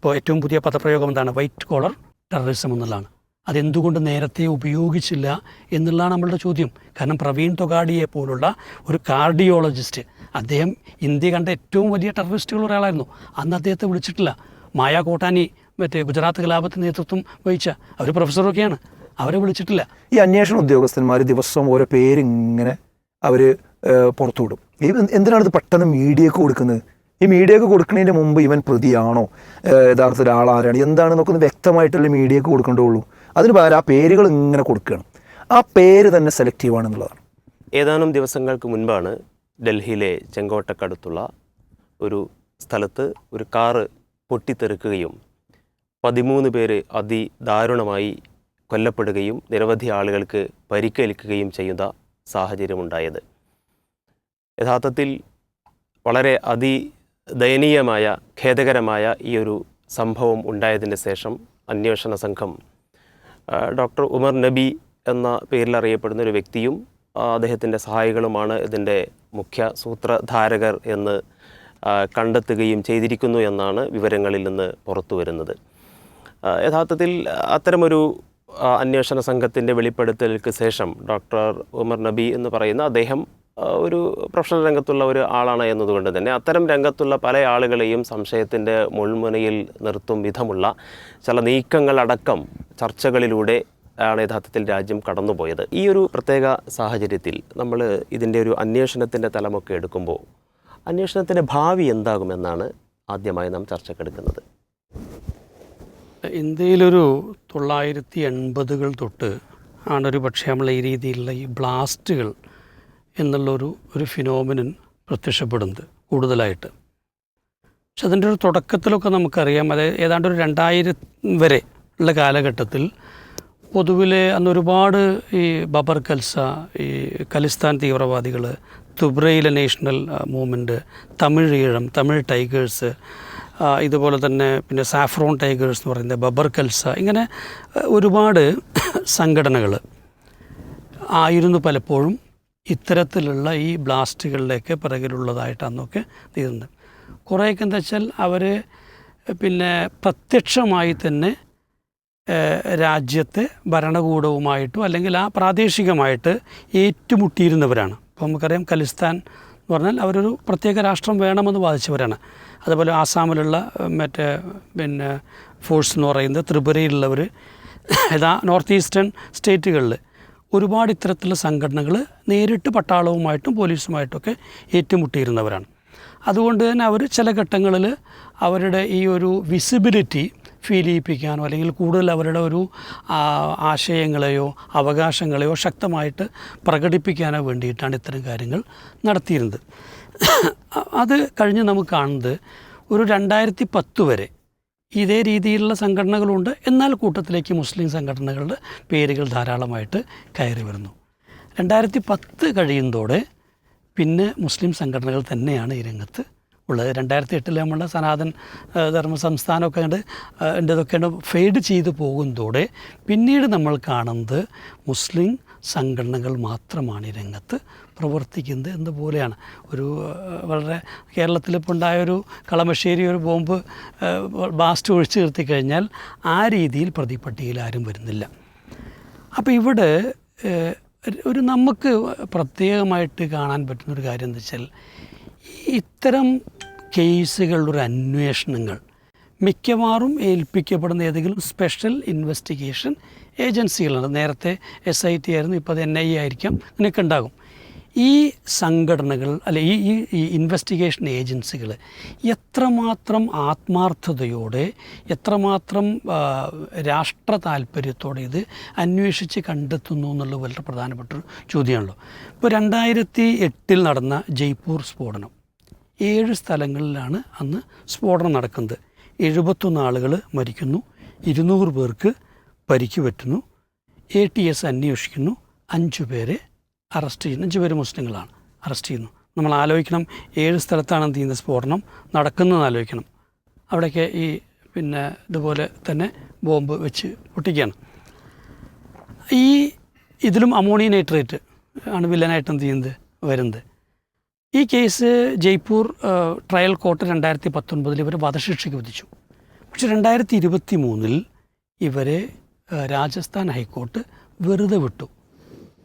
ഇപ്പോൾ ഏറ്റവും പുതിയ പദപ്രയോഗം എന്താണ്? വൈറ്റ് കോളർ ടെററിസം എന്നുള്ളതാണ്. അതെന്തുകൊണ്ട് നേരത്തെ ഉപയോഗിച്ചില്ല എന്നുള്ളതാണ് നമ്മളുടെ ചോദ്യം. കാരണം പ്രവീൺ തൊഗാഡിയെ പോലുള്ള ഒരു കാർഡിയോളജിസ്റ്റ്, അദ്ദേഹം ഇന്ത്യ കണ്ട ഏറ്റവും വലിയ ടെററിസ്റ്റുകൾ ഒരാളായിരുന്നു. അന്ന് അദ്ദേഹത്തെ വിളിച്ചിട്ടില്ല. മായ കോട്ടാനി ഗുജറാത്ത് കലാപത്തിന് നേതൃത്വം വഹിച്ച അവർ പ്രൊഫസറൊക്കെയാണ്, അവരെ വിളിച്ചിട്ടില്ല. ഈ അന്വേഷണ ഉദ്യോഗസ്ഥന്മാർ ദിവസം ഓരോ പേരിങ്ങനെ അവർ പുറത്തുവിടും. എന്തിനാണ് ഇത് പെട്ടെന്ന് മീഡിയക്ക് കൊടുക്കുന്നത്? ഈ മീഡിയക്ക് കൊടുക്കുന്നതിൻ്റെ മുമ്പ് ഇവൻ പ്രതിയാണോ, യഥാർത്ഥത്തിൽ ആളാരാണ്, എന്താണെന്നൊക്കെ ഒന്ന് വ്യക്തമായിട്ടല്ലേ മീഡിയക്ക് കൊടുക്കേണ്ടുള്ളൂ. അതിന് പകരം ആ പേരുകൾ ഇങ്ങനെ കൊടുക്കുകയാണ്. ആ പേര് തന്നെ സെലക്റ്റീവ് ആണെന്നുള്ളതാണ്. ഏതാനും ദിവസങ്ങൾക്ക് മുൻപാണ് ഡൽഹിയിലെ ചെങ്കോട്ടക്കടുത്തുള്ള ഒരു സ്ഥലത്ത് ഒരു കാറ് പൊട്ടിത്തെറിക്കുകയും 13 പേര് അതിദാരുണമായി കൊല്ലപ്പെടുകയും നിരവധി ആളുകൾക്ക് പരിക്കേൽക്കുകയും ചെയ്യുന്ന സാഹചര്യമുണ്ടായത്. യഥാർത്ഥത്തിൽ വളരെ അതിദയനീയമായ ഖേദകരമായ ഈ ഒരു സംഭവം ഉണ്ടായതിന് ശേഷം അന്വേഷണ സംഘം ഡോക്ടർ ഉമർ നബി എന്ന പേരിൽ അറിയപ്പെടുന്ന ഒരു വ്യക്തിയും അദ്ദേഹത്തിൻ്റെ സഹായികളുമാണ് ഇതിൻ്റെ മുഖ്യ സൂത്രധാരകർ എന്ന് കണ്ടെത്തുകയും ചെയ്തിരിക്കുന്നു എന്നാണ് വിവരങ്ങളിൽ നിന്ന് പുറത്തു വരുന്നത്. യഥാർത്ഥത്തിൽ അത്തരമൊരു അന്വേഷണ സംഘത്തിൻ്റെ വെളിപ്പെടുത്തലുകൾക്ക് ശേഷം ഡോക്ടർ ഉമർ നബി എന്ന് പറയുന്ന അദ്ദേഹം ഒരു പ്രൊഫഷണൽ രംഗത്തുള്ള ഒരു ആളാണ് എന്നതുകൊണ്ട് തന്നെ അത്തരം രംഗത്തുള്ള പല ആളുകളെയും സംശയത്തിൻ്റെ മുൾമുനയിൽ നിർത്തും വിധമുള്ള ചില നീക്കങ്ങളടക്കം ചർച്ചകളിലൂടെ ആണ് യഥാർത്ഥത്തിൽ രാജ്യം കടന്നുപോയത്. ഈ ഒരു പ്രത്യേക സാഹചര്യത്തിൽ നമ്മൾ ഇതിൻ്റെ ഒരു അന്വേഷണത്തിൻ്റെ തലമൊക്കെ എടുക്കുമ്പോൾ അന്വേഷണത്തിൻ്റെ ഭാവി എന്താകുമെന്നാണ് ആദ്യമായി നാം ചർച്ചക്കെടുക്കുന്നത്. ഇന്ത്യയിലൊരു 1980-കൾ തൊട്ട് ആണൊരു പക്ഷേ നമ്മൾ ഈ രീതിയിലുള്ള ഈ ബ്ലാസ്റ്റുകൾ എന്നുള്ളൊരു ഫിനോമിനൻ പ്രത്യക്ഷപ്പെടുന്നത് കൂടുതലായിട്ട്. പക്ഷെ അതിൻ്റെ ഒരു തുടക്കത്തിലൊക്കെ നമുക്കറിയാം, അത് ഏതാണ്ട് ഒരു 2000 വരെ ഉള്ള കാലഘട്ടത്തിൽ പൊതുവിലെ അന്നൊരുപാട് ഈ ബബർ ഖൽസ, ഈ ഖലിസ്ഥാൻ തീവ്രവാദികൾ, തുബ്രയിലെ national movement, Tamil Eelam, Tamil tigers, ഇതുപോലെ തന്നെ പിന്നെ സാഫ്രോൺ ടൈഗേഴ്സ് എന്ന് പറയുന്നത്, ബബർ ഖൽസ, ഇങ്ങനെ ഒരുപാട് സംഘടനകൾ ആയിരുന്നു പലപ്പോഴും ഇത്തരത്തിലുള്ള ഈ ബ്ലാസ്റ്റുകളിലേക്ക് പിറകിലുള്ളതായിട്ട് അന്നൊക്കെ തീരുന്നത്. കുറേയൊക്കെ എന്താ വെച്ചാൽ അവർ പിന്നെ പ്രത്യക്ഷമായി തന്നെ രാജ്യത്തെ ഭരണകൂടവുമായിട്ടോ അല്ലെങ്കിൽ ആ പ്രാദേശികമായിട്ട് ഏറ്റുമുട്ടിയിരുന്നവരാണ്. ഇപ്പോൾ നമുക്കറിയാം ഖലിസ്ഥാൻ എന്ന് പറഞ്ഞാൽ അവരൊരു പ്രത്യേക രാഷ്ട്രം വേണമെന്ന് വാദിച്ചവരാണ്. അതുപോലെ ആസാമിലുള്ള പിന്നെ ഫോഴ്സ് എന്ന് പറയുന്നത്, ത്രിപുരയിലുള്ളവർ, നോർത്ത് ഈസ്റ്റേൺ സ്റ്റേറ്റുകളിൽ ഒരുപാട് ഇത്തരത്തിലുള്ള സംഘടനകൾ നേരിട്ട് പട്ടാളവുമായിട്ടും പോലീസുമായിട്ടൊക്കെ ഏറ്റുമുട്ടിയിരുന്നവരാണ്. അതുകൊണ്ട് തന്നെ അവർ ചില ഘട്ടങ്ങളിൽ അവരുടെ ഈ ഒരു വിസിബിലിറ്റി ഫീൽ ചെയ്യിപ്പിക്കാനോ അല്ലെങ്കിൽ കൂടുതൽ അവരുടെ ഒരു ആശയങ്ങളെയോ അവകാശങ്ങളെയോ ശക്തമായിട്ട് പ്രകടിപ്പിക്കാനോ വേണ്ടിയിട്ടാണ് ഇത്തരം കാര്യങ്ങൾ നടത്തിയിരുന്നത്. അത് കഴിഞ്ഞ് നമുക്ക് കാണുന്നത് ഒരു 2010 വരെ ഇതേ രീതിയിലുള്ള സംഘടനകളുണ്ട്. എന്നാൽ കൂട്ടത്തിലേക്ക് മുസ്ലിം സംഘടനകളുടെ പേരുകൾ ധാരാളമായിട്ട് കയറി വരുന്നു. 2010 കഴിയുന്നതോടെ പിന്നെ മുസ്ലിം സംഘടനകൾ തന്നെയാണ് ഈ രംഗത്ത് ഉള്ളത്. 2008 നമ്മളുടെ സനാതൻ ധർമ്മ സംസ്ഥാനമൊക്കെ കണ്ട് ഇതൊക്കെ ഫെയ്ഡ് ചെയ്ത് പോകുന്നതോടെ പിന്നീട് നമ്മൾ കാണുന്നത് മുസ്ലിം സംഘടനകൾ മാത്രമാണ് ഈ രംഗത്ത് പ്രവർത്തിക്കുന്നത് എന്നതുപോലെയാണ്. ഒരു വളരെ കേരളത്തിലിപ്പോൾ ഉണ്ടായൊരു കളമശ്ശേരി ഒരു ബോംബ് ബ്ലാസ്റ്റ് ഒഴിച്ചു നിർത്തി കഴിഞ്ഞാൽ ആ രീതിയിൽ പ്രതിപട്ടികയിൽ ആരും വരുന്നില്ല. അപ്പോൾ ഇവിടെ ഒരു നമുക്ക് പ്രത്യേകമായിട്ട് കാണാൻ പറ്റുന്നൊരു കാര്യം എന്താ വെച്ചാൽ, ഇത്തരം കേസുകളുടെ ഒരു അന്വേഷണങ്ങൾ മിക്കവാറും ഏൽപ്പിക്കപ്പെടുന്ന ഏതെങ്കിലും സ്പെഷ്യൽ ഇൻവെസ്റ്റിഗേഷൻ ഏജൻസികളാണ്. നേരത്തെ SIT ആയിരുന്നു, ഇപ്പോൾ അത് NIA ആയിരിക്കാം, ഇതിനൊക്കെ ഉണ്ടാകും. ഈ സംഘടനകൾ അല്ലെ ഈ ഇൻവെസ്റ്റിഗേഷൻ ഏജൻസികൾ എത്രമാത്രം ആത്മാർത്ഥതയോടെ, എത്രമാത്രം രാഷ്ട്ര താല്പര്യത്തോടെ ഇത് അന്വേഷിച്ച് കണ്ടെത്തുന്നു എന്നുള്ളത് വളരെ പ്രധാനപ്പെട്ടൊരു ചോദ്യമാണല്ലോ. ഇപ്പോൾ 2008 നടന്ന ജയ്പൂർ സ്ഫോടനം, 7 സ്ഥലങ്ങളിലാണ് അന്ന് സ്ഫോടനം നടക്കുന്നത്. 71 ആളുകൾ മരിക്കുന്നു, 200 പേർക്ക് പരിക്ക് പറ്റുന്നു. ATS അന്വേഷിക്കുന്നു, 5 പേരെ അറസ്റ്റ് ചെയ്യുന്നു. 5 പേര് മുസ്ലിങ്ങളാണ്, അറസ്റ്റ് ചെയ്യുന്നു. നമ്മൾ ആലോചിക്കണം, 7 സ്ഥലത്താണ് എന്ത് ചെയ്യുന്നത്, സ്ഫോടനം നടക്കുന്നതെന്ന് ആലോചിക്കണം. അവിടെയൊക്കെ ഈ പിന്നെ ഇതുപോലെ തന്നെ ബോംബ് വെച്ച് പൊട്ടിക്കുകയാണ്. ഇതിലും അമോണിയം നൈട്രേറ്റ് ആണ് വില്ലനായിട്ട് എന്ത് ചെയ്യുന്നത് വരുന്നത്. ഈ കേസ് ജയ്പൂർ ട്രയൽ കോർട്ട് 2019 ഇവർ വധശിക്ഷയ്ക്ക് വിധിച്ചു. പക്ഷെ 2023 ഇവരെ രാജസ്ഥാൻ ഹൈക്കോർട്ട് വെറുതെ വിട്ടു.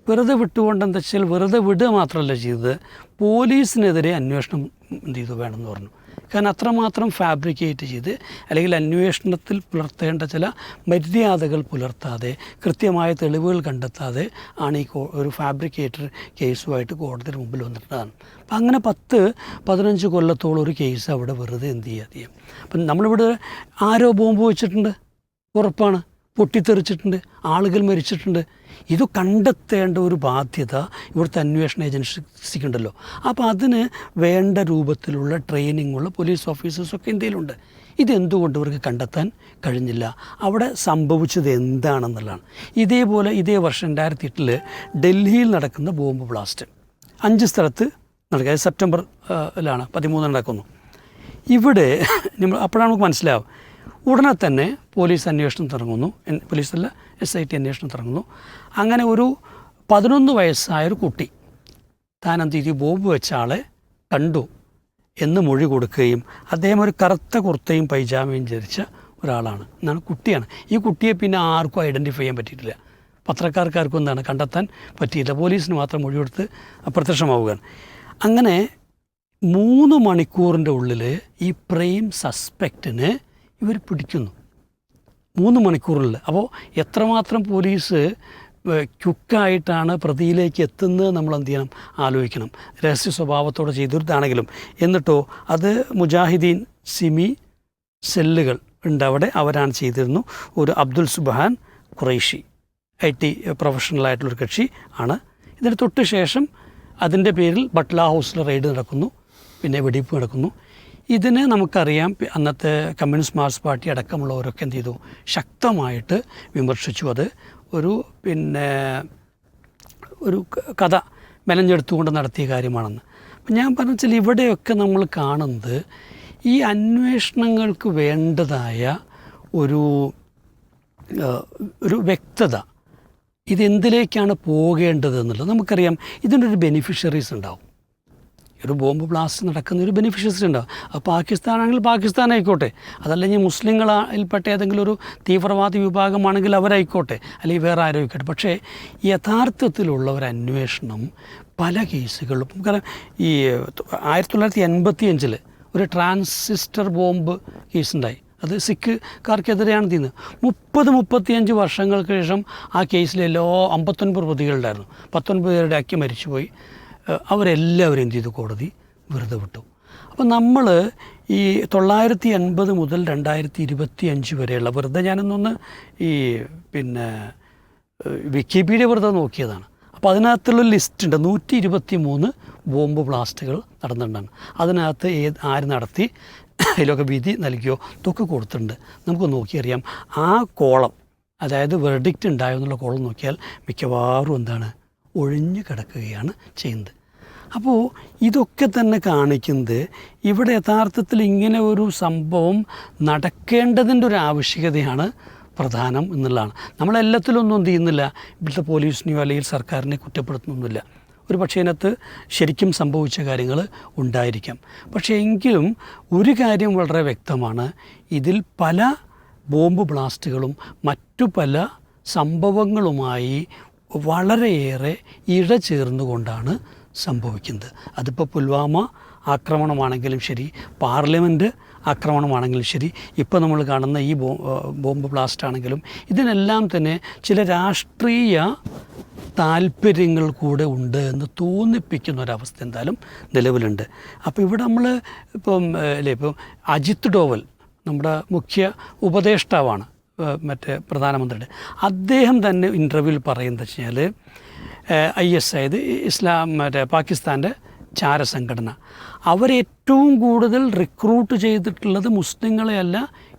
വെറുതെ വിട്ടുകൊണ്ട് എന്താ വെച്ചാൽ വെറുതെ വിടുക മാത്രമല്ല ചെയ്തത്, പോലീസിനെതിരെ അന്വേഷണം എന്ത് ചെയ്തു വേണമെന്ന് പറഞ്ഞു. കാരണം അത്രമാത്രം ഫാബ്രിക്കേറ്റ് ചെയ്ത് അല്ലെങ്കിൽ അന്വേഷണത്തിൽ പുലർത്തേണ്ട ചില മര്യാദകൾ പുലർത്താതെ കൃത്യമായ തെളിവുകൾ കണ്ടെത്താതെ ആണ് ഈ ഒരു ഫാബ്രിക്കേറ്റർ കേസുമായിട്ട് കോടതിയുടെ മുമ്പിൽ വന്നിട്ടുള്ളതാണ്. അപ്പം അങ്ങനെ 10-15 കൊല്ലത്തോളം ഒരു കേസ് അവിടെ വെറുതെ എന്ത് ചെയ്യാതെ. അപ്പം നമ്മളിവിടെ ആരോ ബോംബ് വെച്ചിട്ടുണ്ട്, ഉറപ്പാണ്, പൊട്ടിത്തെറിച്ചിട്ടുണ്ട്, ആളുകൾ മരിച്ചിട്ടുണ്ട്. ഇത് കണ്ടെത്തേണ്ട ഒരു ബാധ്യത ഇവിടുത്തെ അന്വേഷണ ഏജൻസിക്കുണ്ടല്ലോ. അപ്പോൾ അതിന് വേണ്ട രൂപത്തിലുള്ള ട്രെയിനിങ്ങുള്ള പോലീസ് ഓഫീസേഴ്സൊക്കെ ഇന്ത്യയിലുണ്ട്. ഇതെന്തുകൊണ്ട് ഇവർക്ക് കണ്ടെത്താൻ കഴിഞ്ഞില്ല? അവിടെ സംഭവിച്ചത് എന്താണെന്നുള്ളതാണ്. ഇതേപോലെ ഇതേ വർഷം 2008 ഡൽഹിയിൽ നടക്കുന്ന ബോംബ് ബ്ലാസ്റ്റ് 5 സ്ഥലത്ത് നടക്കുക. സെപ്റ്റംബറിലാണ് 13 നടക്കുന്നു. ഇവിടെ അപ്പോഴാണ് നമുക്ക് മനസ്സിലാവും. ഉടനെ തന്നെ പോലീസ് അന്വേഷണം തുടങ്ങുന്നു. പോലീസല്ല, SIT അന്വേഷണം തുടങ്ങുന്നു. അങ്ങനെ ഒരു 11 വയസ്സായൊരു കുട്ടി താൻ എന്ത് ചെയ്തു, ബോംബ് വെച്ച ആളെ കണ്ടു എന്ന് മൊഴി കൊടുക്കുകയും അദ്ദേഹം ഒരു കറുത്ത കുർത്തയും പൈജാമയും ധരിച്ച ഒരാളാണ് എന്നാണ്, കുട്ടിയാണ്. ഈ കുട്ടിയെ പിന്നെ ആർക്കും ഐഡൻറ്റിഫൈ ചെയ്യാൻ പറ്റിയിട്ടില്ല. പത്രക്കാർക്കാർക്കും എന്താണ് കണ്ടെത്താൻ പറ്റിയില്ല. പോലീസിന് മാത്രം മൊഴി കൊടുത്ത് അപ്രത്യക്ഷമാവുകയാണ്. അങ്ങനെ 3 മണിക്കൂറിൻ്റെ ഉള്ളിൽ ഈ പ്രൈം സസ്പെക്റ്റിനെ ഇവർ പിടിക്കുന്നു. 3 മണിക്കൂറിൽ. അപ്പോൾ എത്രമാത്രം പോലീസ് ക്യുക്കായിട്ടാണ് പ്രതിയിലേക്ക് എത്തുന്നത് നമ്മൾ എന്ത് ചെയ്യണം, ആലോചിക്കണം. രഹസ്യ സ്വഭാവത്തോടെ ചെയ്തിട്ടാണെങ്കിലും. എന്നിട്ടോ അത് മുജാഹിദീൻ സിമി സെല്ലുകൾ ഉണ്ട് അവിടെ, അവരാണ് ചെയ്തിരുന്നു. ഒരു അബ്ദുൽ സുബ്ഹാൻ ഖുറൈഷി IT പ്രൊഫഷണലായിട്ടുള്ളൊരു കക്ഷി ആണ്. ഇതിന് തൊട്ട് ശേഷം അതിൻ്റെ പേരിൽ ബട്ട്ല ഹൗസിൽ റെയ്ഡ് നടക്കുന്നു, പിന്നെ വെടിവെപ്പ് നടക്കുന്നു. ഇതിനെ നമുക്കറിയാം, അന്നത്തെ കമ്മ്യൂണിസ്റ്റ് മാർക്സിസ്റ്റ് പാർട്ടി അടക്കമുള്ളവരൊക്കെ എന്ത് ചെയ്തു, ശക്തമായിട്ട് വിമർശിച്ചു. അത് ഒരു ഒരു കഥ മെനഞ്ഞെടുത്തുകൊണ്ട് നടത്തിയ കാര്യമാണെന്ന്. അപ്പം ഞാൻ പറഞ്ഞാൽ ഇവിടെയൊക്കെ നമ്മൾ കാണുന്നത് ഈ അന്വേഷണങ്ങൾക്ക് വേണ്ടതായ ഒരു വ്യക്തത, ഇതെന്തിലേക്കാണ് പോകേണ്ടത് എന്നുള്ളത് നമുക്കറിയാം. ഇതിൻ്റെ ഒരു ബെനിഫിഷ്യറീസ് ഉണ്ടാവും. ഒരു ബോംബ് ബ്ലാസ്റ്റ് നടക്കുന്ന ഒരു ബെനിഫിഷ്യറീസ് ഉണ്ടാവും. അത് പാകിസ്ഥാനാണെങ്കിൽ പാകിസ്ഥാൻ ആയിക്കോട്ടെ, അതല്ലെങ്കിൽ മുസ്ലിങ്ങളിൽപ്പെട്ട ഏതെങ്കിലും ഒരു തീവ്രവാദി വിഭാഗമാണെങ്കിൽ അവരായിക്കോട്ടെ, അല്ലെങ്കിൽ വേറെ ആരും ആയിക്കോട്ടെ. പക്ഷേ യഥാർത്ഥത്തിലുള്ള ഒരു അന്വേഷണം പല കേസുകളും കാരണം ഈ 1985 ഒരു ട്രാൻസിസ്റ്റർ ബോംബ് കേസുണ്ടായി. അത് സിഖുകാർക്കെതിരെയാണ് ചെയ്യുന്നത്. 30-35 വർഷങ്ങൾക്ക് ശേഷം ആ കേസിൽ 59 പ്രതികളുണ്ടായിരുന്നു. 19 പേരുടെ അക്കി മരിച്ചുപോയി. അവരെല്ലാവരും എന്ത് ചെയ്തു, കോടതി വെറുതെ വിട്ടു. അപ്പം നമ്മൾ ഈ 980 മുതൽ 2025 വരെയുള്ള, വെറുതെ ഞാനൊന്നൊന്ന് ഈ വിക്കിപീഡിയ വെറുതെ നോക്കിയതാണ്. അപ്പോൾ അതിനകത്തുള്ള ലിസ്റ്റ് ഉണ്ട്. 123 ബോംബ് ബ്ലാസ്റ്റുകൾ നടന്നിട്ടുണ്ടാണ്. അതിനകത്ത് ആര് നടത്തി, അതിലൊക്കെ വിധി നൽകിയോ ഇതൊക്കെ കൊടുത്തിട്ടുണ്ട്. നമുക്ക് നോക്കിയറിയാം. ആ കോളം, അതായത് വെർഡിക്റ്റ് ഉണ്ടായോ എന്നുള്ള കോളം നോക്കിയാൽ മിക്കവാറും എന്താണ്, ഒഴിഞ്ഞു കിടക്കുകയാണ് ചെയ്യുന്നത്. അപ്പോൾ ഇതൊക്കെ തന്നെ കാണിക്കുന്നത് ഇവിടെ യഥാർത്ഥത്തിൽ ഇങ്ങനെ ഒരു സംഭവം നടക്കേണ്ടതിൻ്റെ ഒരു ആവശ്യകതയാണ് പ്രധാനം എന്നുള്ളതാണ്. നമ്മളെല്ലാത്തിലൊന്നും എന്ത് ചെയ്യുന്നില്ല, ഇവിടുത്തെ പോലീസിനെയോ അല്ലെങ്കിൽ സർക്കാരിനെ കുറ്റപ്പെടുത്തുന്നൊന്നുമില്ല. ഒരു പക്ഷേ അതിനകത്ത് ശരിക്കും സംഭവിച്ച കാര്യങ്ങൾ ഉണ്ടായിരിക്കാം. പക്ഷേ എങ്കിലും ഒരു കാര്യം വളരെ വ്യക്തമാണ്, ഇതിൽ പല ബോംബ് ബ്ലാസ്റ്റുകളും മറ്റു പല സംഭവങ്ങളുമായി വളരെയേറെ ഇഴചേർന്നുകൊണ്ടാണ് സംഭവിക്കുന്നത്. അതിപ്പോൾ പുൽവാമ ആക്രമണമാണെങ്കിലും ശരി, പാർലമെൻറ്റ് ആക്രമണമാണെങ്കിലും ശരി, ഇപ്പോൾ നമ്മൾ കാണുന്ന ഈ ബോംബ് ബ്ലാസ്റ്റ് ആണെങ്കിലും, ഇതിനെല്ലാം തന്നെ ചില രാഷ്ട്രീയ താല്പര്യങ്ങൾ കൂടെ ഉണ്ട് എന്ന് തോന്നിപ്പിക്കുന്ന ഒരവസ്ഥ എന്തായാലും നിലവിലുണ്ട്. അപ്പോൾ ഇവിടെ നമ്മൾ ഇപ്പം അജിത് ഡോവൽ നമ്മുടെ മുഖ്യ ഉപദേഷ്ടാവാണ്, മറ്റേ പ്രധാനമന്ത്രിയുടെ. അദ്ദേഹം തന്നെ ഇൻ്റർവ്യൂവിൽ പറയുന്നത് വെച്ച് കഴിഞ്ഞാൽ IS, അതായത് പാകിസ്ഥാൻ്റെ ചാരസംഘടന, അവരേറ്റവും കൂടുതൽ റിക്രൂട്ട് ചെയ്തിട്ടുള്ളത് മുസ്ലിങ്ങളെയല്ല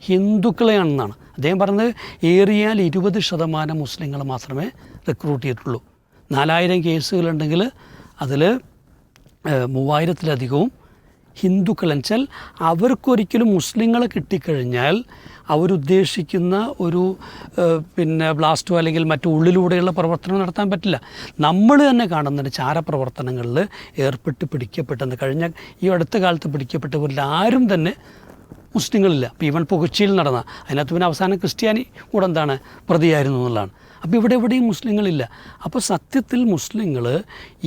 ഹിന്ദുക്കളെയാണെന്നാണ് അദ്ദേഹം പറഞ്ഞത്. ഏറിയാൽ 20% മുസ്ലിങ്ങൾ മാത്രമേ റിക്രൂട്ട് ചെയ്തിട്ടുള്ളൂ. 4000 കേസുകളുണ്ടെങ്കിൽ അതിൽ 3000-ലധികവും ഹിന്ദുക്കൾ. എന്നുവെച്ചാൽ അവർക്കൊരിക്കലും മുസ്ലിങ്ങളെ കിട്ടിക്കഴിഞ്ഞാൽ അവരുദ്ദേശിക്കുന്ന ഒരു ബ്ലാസ്റ്റോ അല്ലെങ്കിൽ മറ്റു ഉള്ളിലൂടെയുള്ള പ്രവർത്തനം നടത്താൻ പറ്റില്ല. നമ്മൾ തന്നെ കാണുന്നുണ്ട് ചാരപ്രവർത്തനങ്ങളിൽ ഏർപ്പെട്ട് പിടിക്കപ്പെട്ടെന്ന്. ഈ അടുത്ത കാലത്ത് പിടിക്കപ്പെട്ടവരിൽ ആരും തന്നെ മുസ്ലിങ്ങളില്ല. ഇപ്പോൾ ഈവൻ കൊച്ചിയിൽ നടന്ന അതിനകത്ത് പിന്നെ അവസാനം ക്രിസ്ത്യാനി കൂടെ എന്താണ് പ്രതിയായിരുന്നു എന്നുള്ളതാണ്. അപ്പോൾ ഇവിടെ എവിടെയും മുസ്ലിങ്ങളില്ല. അപ്പോൾ സത്യത്തിൽ മുസ്ലിങ്ങൾ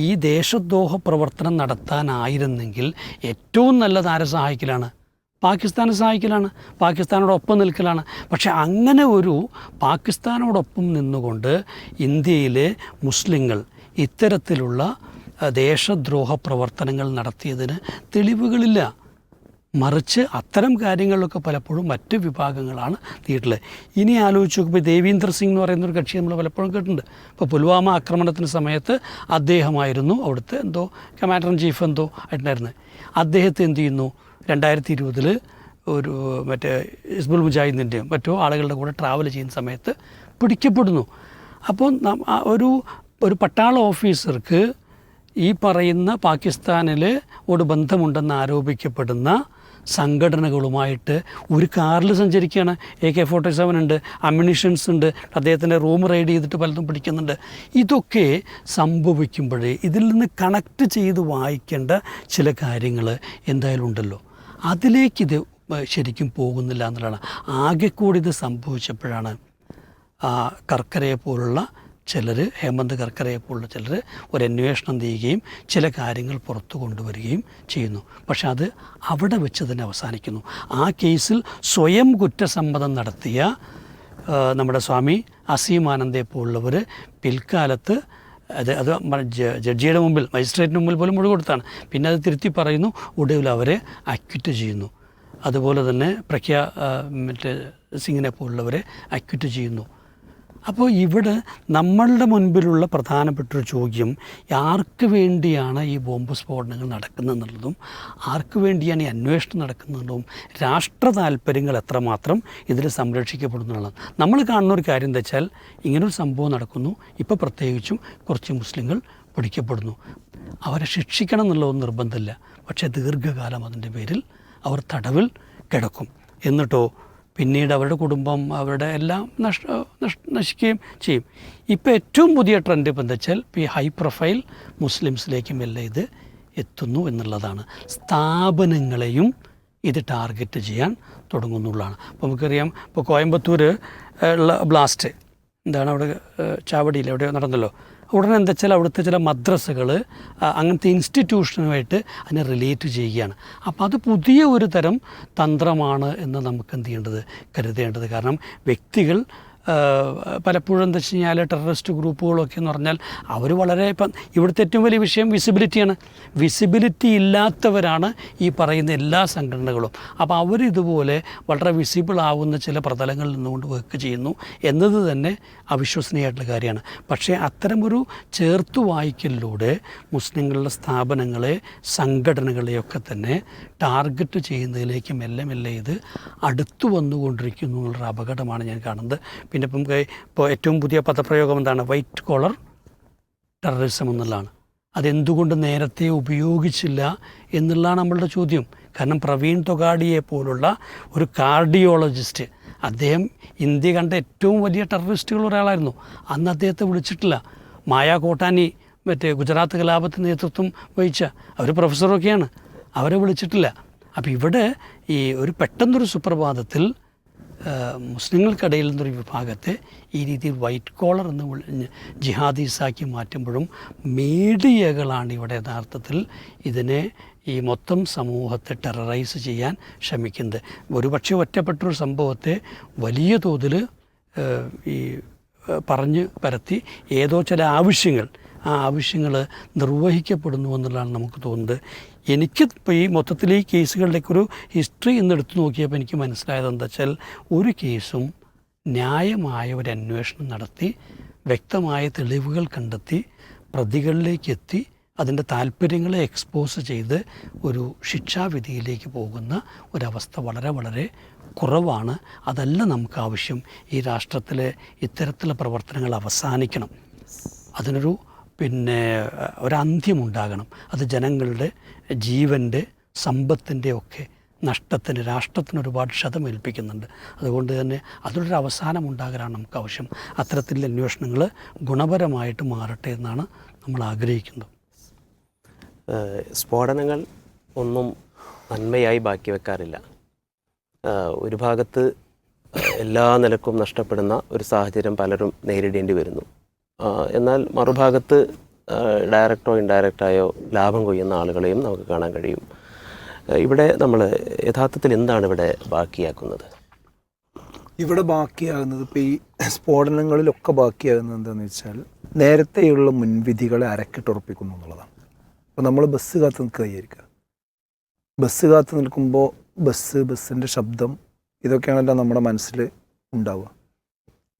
ഈ ദേശദ്രോഹ പ്രവർത്തനം നടത്താനായിരുന്നെങ്കിൽ ഏറ്റവും നല്ലത് ആരെ സഹായിക്കലാണ്? പാകിസ്ഥാനെ സഹായിക്കലാണ്, പാകിസ്ഥാനോടൊപ്പം നിൽക്കലാണ്. പക്ഷേ അങ്ങനെ ഒരു പാകിസ്ഥാനോടൊപ്പം നിന്നുകൊണ്ട് ഇന്ത്യയിലെ മുസ്ലിങ്ങൾ ഇത്തരത്തിലുള്ള ദേശദ്രോഹ പ്രവർത്തനങ്ങൾ നടത്തിയതിന് തെളിവുകളില്ല. മറിച്ച് അത്തരം കാര്യങ്ങളിലൊക്കെ പലപ്പോഴും മറ്റ് വിഭാഗങ്ങളാണ് തീയിട്ടുള്ളത്. ഇനി ആലോചിച്ച് നോക്കുമ്പോൾ ദേവീന്ദർ സിംഗ് എന്ന് പറയുന്നൊരു കക്ഷി നമ്മൾ പലപ്പോഴും കേട്ടിട്ടുണ്ട്. ഇപ്പോൾ പുൽവാമ ആക്രമണത്തിന് സമയത്ത് അദ്ദേഹമായിരുന്നു അവിടുത്തെ എന്തോ കമാൻഡർ ഇൻ ചീഫ് എന്തോ ആയിട്ടുണ്ടായിരുന്നത്. അദ്ദേഹത്തെ എന്ത് ചെയ്യുന്നു, 2020 ഒരു മറ്റേ ഹിസ്ബുൾ മുജാഹിദിൻ്റെയും മറ്റോ ആളുകളുടെ കൂടെ ട്രാവൽ ചെയ്യുന്ന സമയത്ത് പിടിക്കപ്പെടുന്നു. അപ്പോൾ ഒരു പട്ടാള ഓഫീസർക്ക് ഈ പറയുന്ന പാകിസ്ഥാനിലോട് ബന്ധമുണ്ടെന്ന് ആരോപിക്കപ്പെടുന്ന സംഘടനകളുമായിട്ട് ഒരു കാറിൽ സഞ്ചരിക്കുകയാണ്. AK-47 ഉണ്ട്, അമ്യൂണിഷൻസ് ഉണ്ട്, അദ്ദേഹത്തിൻ്റെ റൂം റെയ്ഡ് ചെയ്തിട്ട് പലതും പിടിക്കുന്നുണ്ട്. ഇതൊക്കെ സംഭവിക്കുമ്പോഴേ ഇതിൽ നിന്ന് കണക്ട് ചെയ്ത് വായിക്കേണ്ട ചില കാര്യങ്ങൾ എന്തായാലും ഉണ്ടല്ലോ. അതിലേക്കിത് ശരിക്കും പോകുന്നില്ല എന്നുള്ളതാണ്. ആകെ കൂടി ഇത് സംഭവിച്ചപ്പോഴാണ് കർക്കരയെ പോലുള്ള ചിലർ, ഹേമന്ത് കർക്കരയെ പോലുള്ള ചിലർ ഒരു അന്വേഷണം ചെയ്യുകയും ചില കാര്യങ്ങൾ പുറത്തു കൊണ്ടുവരികയും ചെയ്യുന്നു. പക്ഷെ അത് അവിടെ വെച്ച് തന്നെ അവസാനിക്കുന്നു. ആ കേസിൽ സ്വയം കുറ്റസമ്മതം നടത്തിയ നമ്മുടെ സ്വാമി അസീമാനന്ദയെ പോലുള്ളവർ പിൽക്കാലത്ത് അത് ജഡ്ജിയുടെ മുമ്പിൽ, മജിസ്ട്രേറ്റിന് മുമ്പിൽ പോലും മൊഴി കൊടുത്താണ്. പിന്നെ അത് തിരുത്തി പറയുന്നു, ഒടുവിൽ അവരെ അക്വിറ്റ് ചെയ്യുന്നു. അതുപോലെ തന്നെ മറ്റേ സിംഗിനെ പോലുള്ളവരെ അക്വിറ്റ് ചെയ്യുന്നു. അപ്പോൾ ഇവിടെ നമ്മളുടെ മുൻപിലുള്ള പ്രധാനപ്പെട്ടൊരു ചോദ്യം, ആർക്ക് വേണ്ടിയാണ് ഈ ബോംബ് സ്ഫോടനങ്ങൾ നടക്കുന്നതെന്നുള്ളതും ആർക്ക് വേണ്ടിയാണ് ഈ അന്വേഷണം നടക്കുന്നതും രാഷ്ട്ര താല്പര്യങ്ങൾ എത്രമാത്രം ഇതിൽ സംരക്ഷിക്കപ്പെടുന്നതാണ്. നമ്മൾ കാണുന്ന ഒരു കാര്യം എന്താ വെച്ചാൽ, ഇങ്ങനൊരു സംഭവം നടക്കുന്നു, ഇപ്പോൾ പ്രത്യേകിച്ചും കുറച്ച് മുസ്ലിങ്ങൾ പിടിക്കപ്പെടുന്നു. അവരെ ശിക്ഷിക്കണം എന്നുള്ളതൊന്നും നിർബന്ധമില്ല. പക്ഷേ ദീർഘകാലം അതിൻ്റെ പേരിൽ അവർ തടവിൽ കിടക്കും. എന്നിട്ടോ പിന്നീട് അവരുടെ കുടുംബം, അവരുടെ എല്ലാം നശിക്കുകയും ചെയ്യും. ഇപ്പോൾ ഏറ്റവും പുതിയ ട്രെൻഡ് ഇപ്പം എന്താ വെച്ചാൽ, ഈ ഹൈ പ്രൊഫൈൽ മുസ്ലിംസിലേക്കും എല്ലാം ഇത് എത്തുന്നു എന്നുള്ളതാണ്. സ്ഥാപനങ്ങളെയും ഇത് ടാർഗറ്റ് ചെയ്യാൻ തുടങ്ങുന്നുള്ളതാണ്. അപ്പോൾ നമുക്കറിയാം, ഇപ്പോൾ കോയമ്പത്തൂർ ഉള്ള ബ്ലാസ്റ്റ് എന്താണ്, അവിടെ ചാവടിയിൽ എവിടെ നടന്നല്ലോ. ഉടനെ എന്താ വെച്ചാൽ അവിടുത്തെ ചില മദ്രസകൾ അങ്ങനത്തെ ഇൻസ്റ്റിറ്റ്യൂഷനുമായിട്ട് അതിനെ റിലേറ്റ് ചെയ്യുകയാണ്. അപ്പോൾ അത് പുതിയ ഒരു തരം തന്ത്രമാണ് എന്ന് നമുക്ക് എന്ത് ചെയ്യേണ്ടത്, കരുതേണ്ടത്. കാരണം വ്യക്തികൾ പലപ്പോഴും എന്താ വെച്ച് കഴിഞ്ഞാൽ ടെററിസ്റ്റ് ഗ്രൂപ്പുകളൊക്കെ എന്ന് പറഞ്ഞാൽ അവർ വളരെ, ഇപ്പം ഇവിടുത്തെ ഏറ്റവും വലിയ വിഷയം വിസിബിലിറ്റിയാണ്. വിസിബിലിറ്റി ഇല്ലാത്തവരാണ് ഈ പറയുന്ന എല്ലാ സംഘടനകളും. അപ്പോൾ അവരിതുപോലെ വളരെ വിസിബിൾ ആവുന്ന ചില പ്രതലങ്ങളിൽ നിന്നുകൊണ്ട് വർക്ക് ചെയ്യുന്നു എന്നത് തന്നെ അവിശ്വസനീയമായിട്ടുള്ള കാര്യമാണ്. പക്ഷേ അത്തരമൊരു ചേർത്തു വായിക്കലിലൂടെ മുസ്ലിങ്ങളുടെ സ്ഥാപനങ്ങളെ, സംഘടനകളെയൊക്കെ തന്നെ ടാർഗറ്റ് ചെയ്യുന്നതിലേക്ക് മെല്ലെ മെല്ലെ ഇത് അടുത്തു വന്നുകൊണ്ടിരിക്കുന്നു എന്നുള്ളൊരു അപകടമാണ് ഞാൻ കാണുന്നത്. പിന്നെ ഇപ്പോൾ ഏറ്റവും പുതിയ പദപ്രയോഗം എന്താണ്, വൈറ്റ് കോളർ ടെററിസം എന്നുള്ളതാണ്. അതെന്തുകൊണ്ട് നേരത്തെ ഉപയോഗിച്ചില്ല എന്നുള്ളതാണ് നമ്മളുടെ ചോദ്യം. കാരണം പ്രവീൺ തൊഗാഡിയെ പോലുള്ള ഒരു കാർഡിയോളജിസ്റ്റ്, അദ്ദേഹം ഇന്ത്യ കണ്ട ഏറ്റവും വലിയ ടെററിസ്റ്റുകൾ ഒരാളായിരുന്നു. അന്ന് അദ്ദേഹത്തെ വിളിച്ചിട്ടില്ല. മായ കോട്ടാനി മറ്റേ ഗുജറാത്ത് കലാപത്തിന് നേതൃത്വം വഹിച്ച അവർ പ്രൊഫസറൊക്കെയാണ്, അവരെ വിളിച്ചിട്ടില്ല. അപ്പോൾ ഇവിടെ ഈ ഒരു പെട്ടെന്നൊരു സുപ്രഭാതത്തിൽ മുസ്ലിങ്ങൾക്കിടയിൽ നിന്നൊരു വിഭാഗത്തെ ഈ രീതിയിൽ വൈറ്റ് കോളർ എന്ന് ജിഹാദീസാക്കി മാറ്റുമ്പോഴും മീഡിയകളാണ് ഇവിടെ യഥാർത്ഥത്തിൽ ഇതിനെ, ഈ മൊത്തം സമൂഹത്തെ ടെററൈസ് ചെയ്യാൻ ശ്രമിക്കുന്നത്. ഒരുപക്ഷെ ഒറ്റപ്പെട്ടൊരു സംഭവത്തെ വലിയ തോതിൽ ഈ പറഞ്ഞ് പരത്തി ഏതോ ചില ആവശ്യങ്ങൾ, ആ ആവശ്യങ്ങൾ നിർവഹിക്കപ്പെടുന്നു എന്നുള്ളതാണ് നമുക്ക് തോന്നുന്നത്. എനിക്കിപ്പോൾ ഈ മൊത്തത്തിൽ ഈ കേസുകളുടെയൊക്കെ ഹിസ്റ്ററി എന്നെടുത്ത് നോക്കിയപ്പോൾ എനിക്ക് മനസ്സിലായത് എന്താ വെച്ചാൽ, ഒരു കേസും ന്യായമായ ഒരു അന്വേഷണം നടത്തി വ്യക്തമായ തെളിവുകൾ കണ്ടെത്തി പ്രതികളിലേക്ക് എത്തി അതിൻ്റെ താല്പര്യങ്ങളെ എക്സ്പോസ് ചെയ്ത് ഒരു ശിക്ഷാവിധിയിലേക്ക് പോകുന്ന ഒരവസ്ഥ വളരെ വളരെ കുറവാണ്. അതല്ല നമുക്ക് ആവശ്യം. ഈ രാഷ്ട്രത്തിലെ ഇത്തരത്തിലുള്ള പ്രവർത്തനങ്ങൾ അവസാനിക്കണം. അതിനൊരു ഒരന്ത്യമുണ്ടാകണം. അത് ജനങ്ങളുടെ ജീവൻ്റെ, സമ്പത്തിൻ്റെ ഒക്കെ നഷ്ടത്തിന്, രാഷ്ട്രത്തിന് ഒരുപാട് ക്ഷതമേൽപ്പിക്കുന്നുണ്ട്. അതുകൊണ്ട് തന്നെ അതിലൊരു അവസാനം ഉണ്ടാകാനാണ് നമുക്ക് ആവശ്യം. അത്തരത്തിലുള്ള അന്വേഷണങ്ങൾ ഗുണപരമായിട്ട് മാറട്ടെ എന്നാണ് നമ്മൾ ആഗ്രഹിക്കുന്നത്. സ്ഫോടനങ്ങൾ ഒന്നും നന്മയായി ബാക്കി വെക്കാറില്ല. ഒരു ഭാഗത്ത് എല്ലാ നിലക്കും നഷ്ടപ്പെടുന്ന ഒരു സാഹചര്യം പലരും നേരിടേണ്ടി വരുന്നു. എന്നാൽ മറുഭാഗത്ത് ഡയറക്റ്റോ ഇൻഡയറക്റ്റായോ ലാഭം കൊയ്യുന്ന ആളുകളെയും നമുക്ക് കാണാൻ കഴിയും. ഇവിടെ നമ്മൾ യഥാർത്ഥത്തിൽ എന്താണ് ഇവിടെ ബാക്കിയാക്കുന്നത്? ഇവിടെ ബാക്കിയാകുന്നത് ഇപ്പോൾ ഈ സ്ഫോടനങ്ങളിലൊക്കെ ബാക്കിയാകുന്നത് എന്താണെന്ന് വെച്ചാൽ നേരത്തെയുള്ള മുൻവിധികളെ അരക്കിട്ടുറപ്പിക്കുന്നു എന്നുള്ളതാണ്. അപ്പോൾ നമ്മൾ ബസ് കാത്ത് നിൽക്കുകയായിരിക്കുക. ബസ് കാത്ത് നിൽക്കുമ്പോൾ ബസ്സിൻ്റെ ശബ്ദം ഇതൊക്കെയാണല്ലോ നമ്മുടെ മനസ്സിൽ ഉണ്ടാവുക.